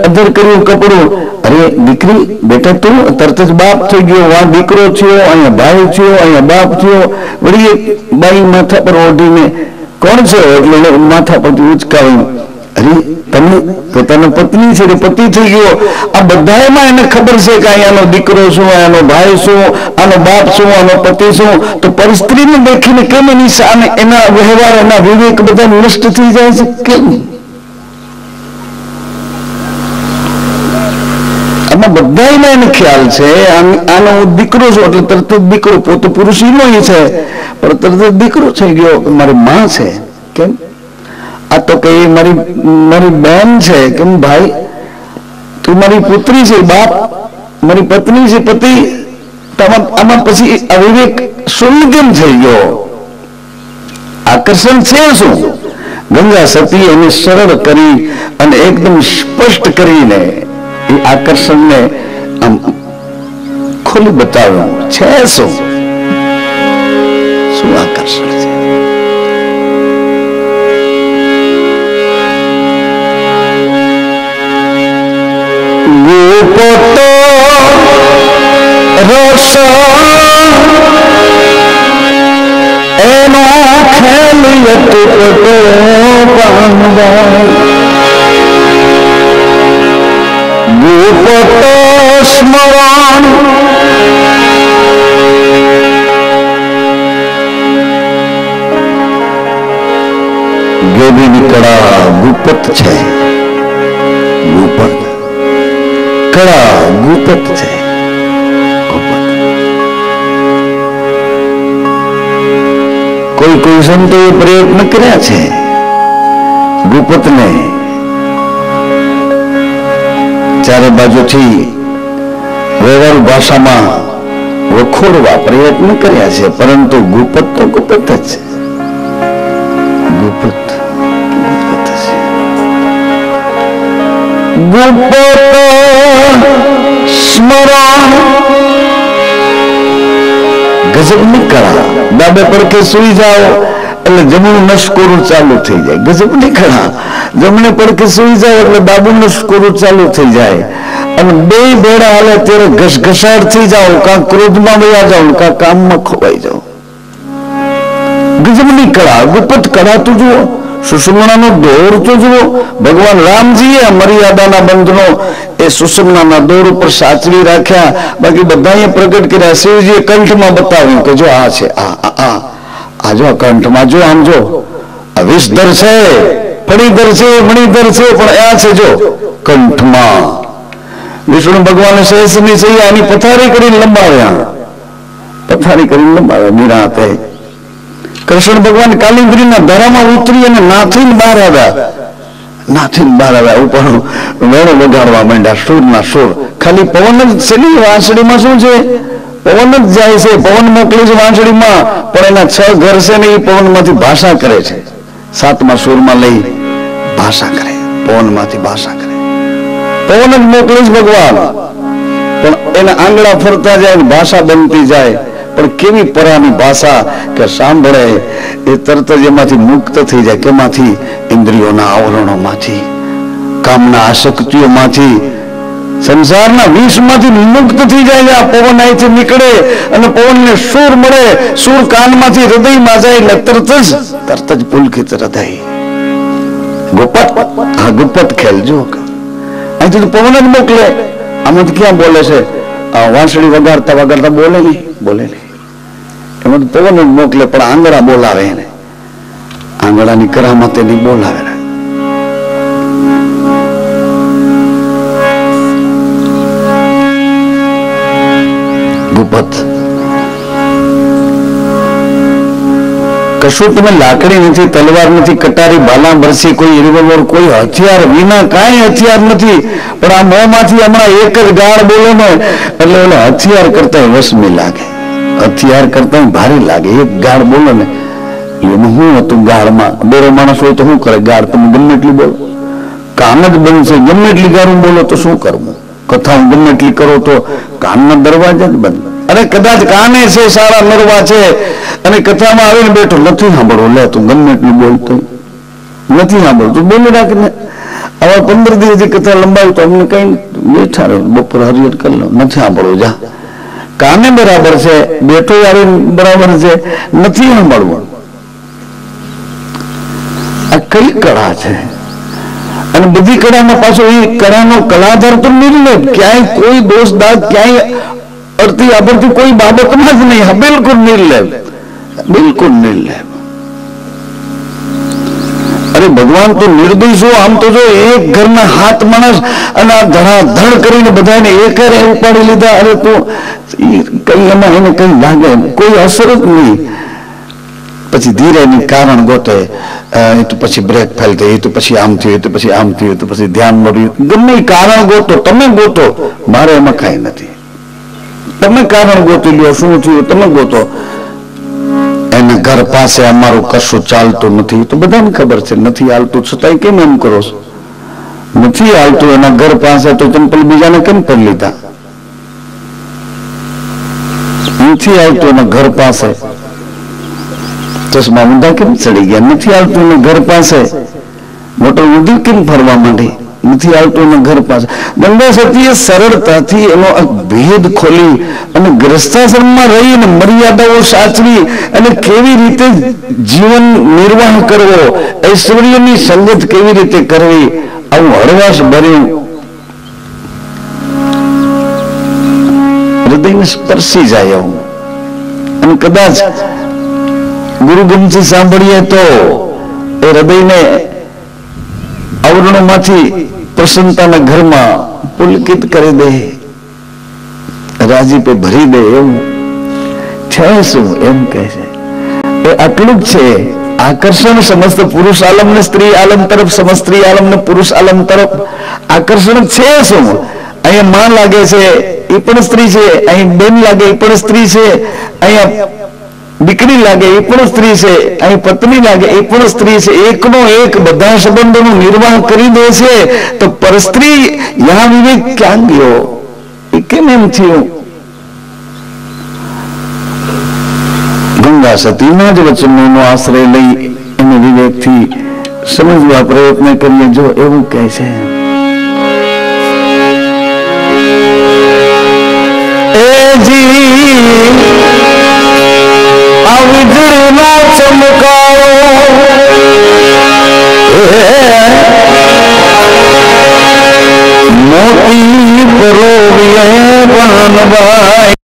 અધર કર્યું કપડું. અરે દીકરી, બેટા તું તરત જ બાપ થઈ ગયો. આ દીકરો થયો, અહીંયા ભાઈ થયો, અહીંયા બાપ થયો. વળી એક બાઈ માથા પર ઓઢીને કોણ છો એટલે માથા પરથી ઉચકાવ્યું. અરે તમે પોતાના પત્ની છે, પતિ થઈ ગયો. આ બધામાં એને ખબર છે કે અહીંયાનો દીકરો શું, આનો ભાઈ શું, આનો બાપ શું, આનો પતિ શું. તો પરસ્ત્રીને દેખીને કેમ એની સામે એના વ્યવહાર, એના વિવેક બધા નષ્ટ થઈ જાય છે? કેમ? આમાં બધામાં એને ખ્યાલ છે આનો દીકરો છું એટલે તરત જ દીકરો, પોતે પુરુષ નો છે પણ તરત જ દીકરો થઈ ગયો. મારી માં છે. કેમ? આ તો કે મારી બેન છે. કેમ ભાઈ? તું મારી પુત્રી છે. બાપ મારી પત્ની છે, પતિ. આમાં પછી અવિવેક શૂન્ય કેમ થઈ ગયો? આકર્ષણ છે શું? ગંગા સતી એને સરળ કરી અને એકદમ સ્પષ્ટ કરીને એ આકર્ષણને આમ ખોલી બતાવ્યું છે. શું આકર્ષણ છે? ગોપતો રસ એનો ખેલિયત પટો પાંડા. ગોપતો સ્મરણ ગોબીની કળા ગુપત છે. ગુપત કળા ગુપત છે. કોઈ સંતોએ પ્રયત્ન કર્યા છે ગુપતને ચારે બાજુથી વ્યવહાર ભાષામાં વખોડવા પ્રયત્ન કર્યા છે, પરંતુ ગુપત તો ગુપત જ છે. ગુપત ગુપત સ્મરણ ગજબની કળા. ડાબે પડકે સુઈ જાઓ એટલે જમણું નસકોરું ચાલુ થઈ જાય. ગજબની કળા. જમણે પડકે સુઈ જાઓ એટલે ડાબું નસકોરું ચાલુ થઈ જાય. અને બે ભેડા હાલે ત્યારે ઘસઘસાટ થઈ જાઓ, કાં ક્રોધમાં વયા જાઓ, કાં કામમાં ખોવાઈ જાઓ. ગજબની કળા, ગુપ્ત કળા તો જુઓ. સુષુમ્નાનો દોર તો જુઓ. ભગવાન રામજીએ મર્યાદાના બંધનો એ સુષુમ્નાના દોર ઉપર સાચવી રાખ્યા. બાકી બધાએ પ્રગટ કર્યા. શિવજીએ કંઠમાં બતાવ્યું કે જો આ છે, આ જો કંઠમાં, જો આમ જો આ વિષધર છે, ફણીધર છે, મણિધર છે, પણ આ છે જો કંઠમાં. વિષ્ણુ ભગવાને સહસ્રની સૈયાની પથારી કરીને લંબાવ્યા. પથારી કરીને લંબાવ્યા નિરાંતે. કૃષ્ણ ભગવાન કાલિંદ્રીના ધરામાં ઉતરી અને નાથીને બહાર આવ્યા. નાથીને બહાર આવ્યા. ઉપર વેણો વગાડવા માંડ્યા. સુરના સુર. ખાલી પવન જ છે નહીં. વાંસળીમાં શું છે? પવન જ જાય છે. પવન મોકલે છે વાંસળીમાં, પણ એના 6 ઘર છે ને એ પવનમાંથી ભાષા કરે છે. 7મા સુરમાં લઈ ભાષા કરે, પવનમાંથી ભાષા કરે. પવન જ મોકલે છે ભગવાન, પણ એના આંગળા ફરતા જાય, ભાષા બનતી જાય. પણ કેવી પરાની ભાષા કે સાંભળે એ તરત જ એમાંથી મુક્ત થઈ જાય. કેમાંથી? ઇન્દ્રિયોના આવરણોમાંથી, કામના આસક્તિઓમાંથી, સંસારના વિષમાંથી મુક્ત થઈ જાય. આ પવન અહીંથી નીકળે અને પવનને સૂર મળે, સૂર કાનમાંથી હૃદયમાં જાય એટલે તરત જ પુલકિત હૃદય. ગુપ્પત, હા ગુપ્પત ખેલ જો અહીંથી તો પવન જ મોકલે. આમાંથી ક્યાં બોલે છે? વાંસળી વગાડતા વગાડતા બોલે નહીં. એમાં પવન જ મોકલે, પણ આંગળા બોલાવે એને. આંગળાની કરામત એની બોલાવે. ગુપ્પત કશું તમે લાકડી નથી, તલવાર નથી, કટારી, ભાલા, બરસી, કોઈ રિવોલ્વર, કોઈ હથિયાર વિના કાંઈ હથિયાર નથી. પણ આ મોંમાંથી હમણાં એક જ ગાળ બોલો ને એટલે ઓલો હથિયાર કરતા વસમી લાગે, હથિયાર કરતા ભારે લાગે. એક ગાળ બોલો ને એનું શું હતું? ગાળમાં બેરો માણસ હોય તો શું કરે? ગાળ તમે ગમે એટલી બોલો, કાન જ બંધ છે. ગમે એટલી ગાળું બોલો તો શું કરવું? કથા ગમે એટલી કરો તો કાનના દરવાજા જ બંધ. અરે કદાચ કાને છે, સારા નરવા છે, અને કથામાં આવીને બેઠો નથી સાંભળવો, લે તું ગમે એટલું બોલતો નથી સાંભળતું, બોલી રાખીને આવા 15 દિવસથી કથા લંબાવી તો અમને કઈ બેઠા રહ્યો, બપોર હરિયત કરી લો, નથી સાંભળવું. જા કાને બરાબર છે, બેઠો આવીને બરાબર છે, નથી સાંભળવું. આ કઈ કળા છે? અને બધી કળામાં પાછો એ કળાનો કલાધાર તો નિર્લેપ, ક્યાંય કોઈ દોષ દાગ, ક્યાંય અડધી અબડતી કોઈ બાબતમાં જ નહીં. બિલકુલ નિર્લેપ, બિલકુલ નિર્લેપ. અરે ભગવાન તો નિર્દોષ હો. આમ તો જો એક ઘરના 7 માણસ અને આ ધડાધડ કરીને બધાને એકારે ઉપાડી લીધા. અરે તો કઈ એમાં એને કઈ લાગે, કોઈ અસર જ નહીં. પછી ધીરે એની કારણ ગોતે, એ તો પછી બ્રેક ફેલ થઈ, એ તો પછી આમ થયું, એ તો પછી આમ થયું, તો પછી ધ્યાન મળ્યું. ગમે કારણ ગોતો, તમે ગોતો, મારે એમાં કઈ નથી. તમે કારણ ગોતી લ્યો, શું થયું તમે ગોતો. એના ઘર પાસે અમારું કશું ચાલતું નથી તો બધાને ખબર છે, નથી હાલતું છતાંય કેમ એમ કરો છો? નથી હાલતું એના ઘર પાસે તો ચંપલ બીજાને કેમ પર લીધા? નથી હાલતું એના ઘર પાસે ચશ્મા ઊંધા કેમ ચડી ગયા? નથી હાલતું એના ઘર પાસે મોટર ઊંધી કેમ ફરવા માંડી? નથી આવતું એના ઘર પાસે. ગંગા સતીએ સરળતાથી એનો ભેદ ખોલી અને ગ્રસ્તાશ્રમમાં રહીને મર્યાદાઓ સાચવી અને કેવી રીતે જીવન નિર્વાહ કરવો, ઐશ્વર્યની સંગત કેવી રીતે કરવી, આવું હળવાશ ભર્યું હૃદયને સ્પર્શી જાય એવું. અને કદાચ ગુરુગમથી સાંભળીએ તો એ હૃદયને આવરણોમાંથી પ્રસન્નતાના ઘરમાં પુલકિત કરી દે, રાજીપે ભરી દે. એવું છે શું? એમ કહે છે એ આટલું જ છે. આકર્ષણ સમસ્ત પુરુષ આલમ ને સ્ત્રી આલમ તરફ, સમસ્ત સ્ત્રી આલમ ને પુરુષ આલમ તરફ આકર્ષણ છે શું? અહીંયા માં લાગે છે એ પણ સ્ત્રી છે, અહીં બેન લાગે એ પણ સ્ત્રી છે, અહીંયા દીકરી લાગે એ પણ સ્ત્રી છે, અહીં પત્ની લાગે એ પણ સ્ત્રી છે. એકનો એક બધા સંબંધોનો નિર્વાહ કરી દે છે તો પરસ્ત્રી યહાં વિવેક ક્યાં ગયો? એ કેમ એમ થયું? ગંગા સતીના જ વચનોનો આશ્રય લઈ એને વિવેકથી સમજવા પ્રયત્ન કરીએ. જો એવું કહે છે વીજળીનો ચમકારો મોતી પરોવીએ પાનભાઈ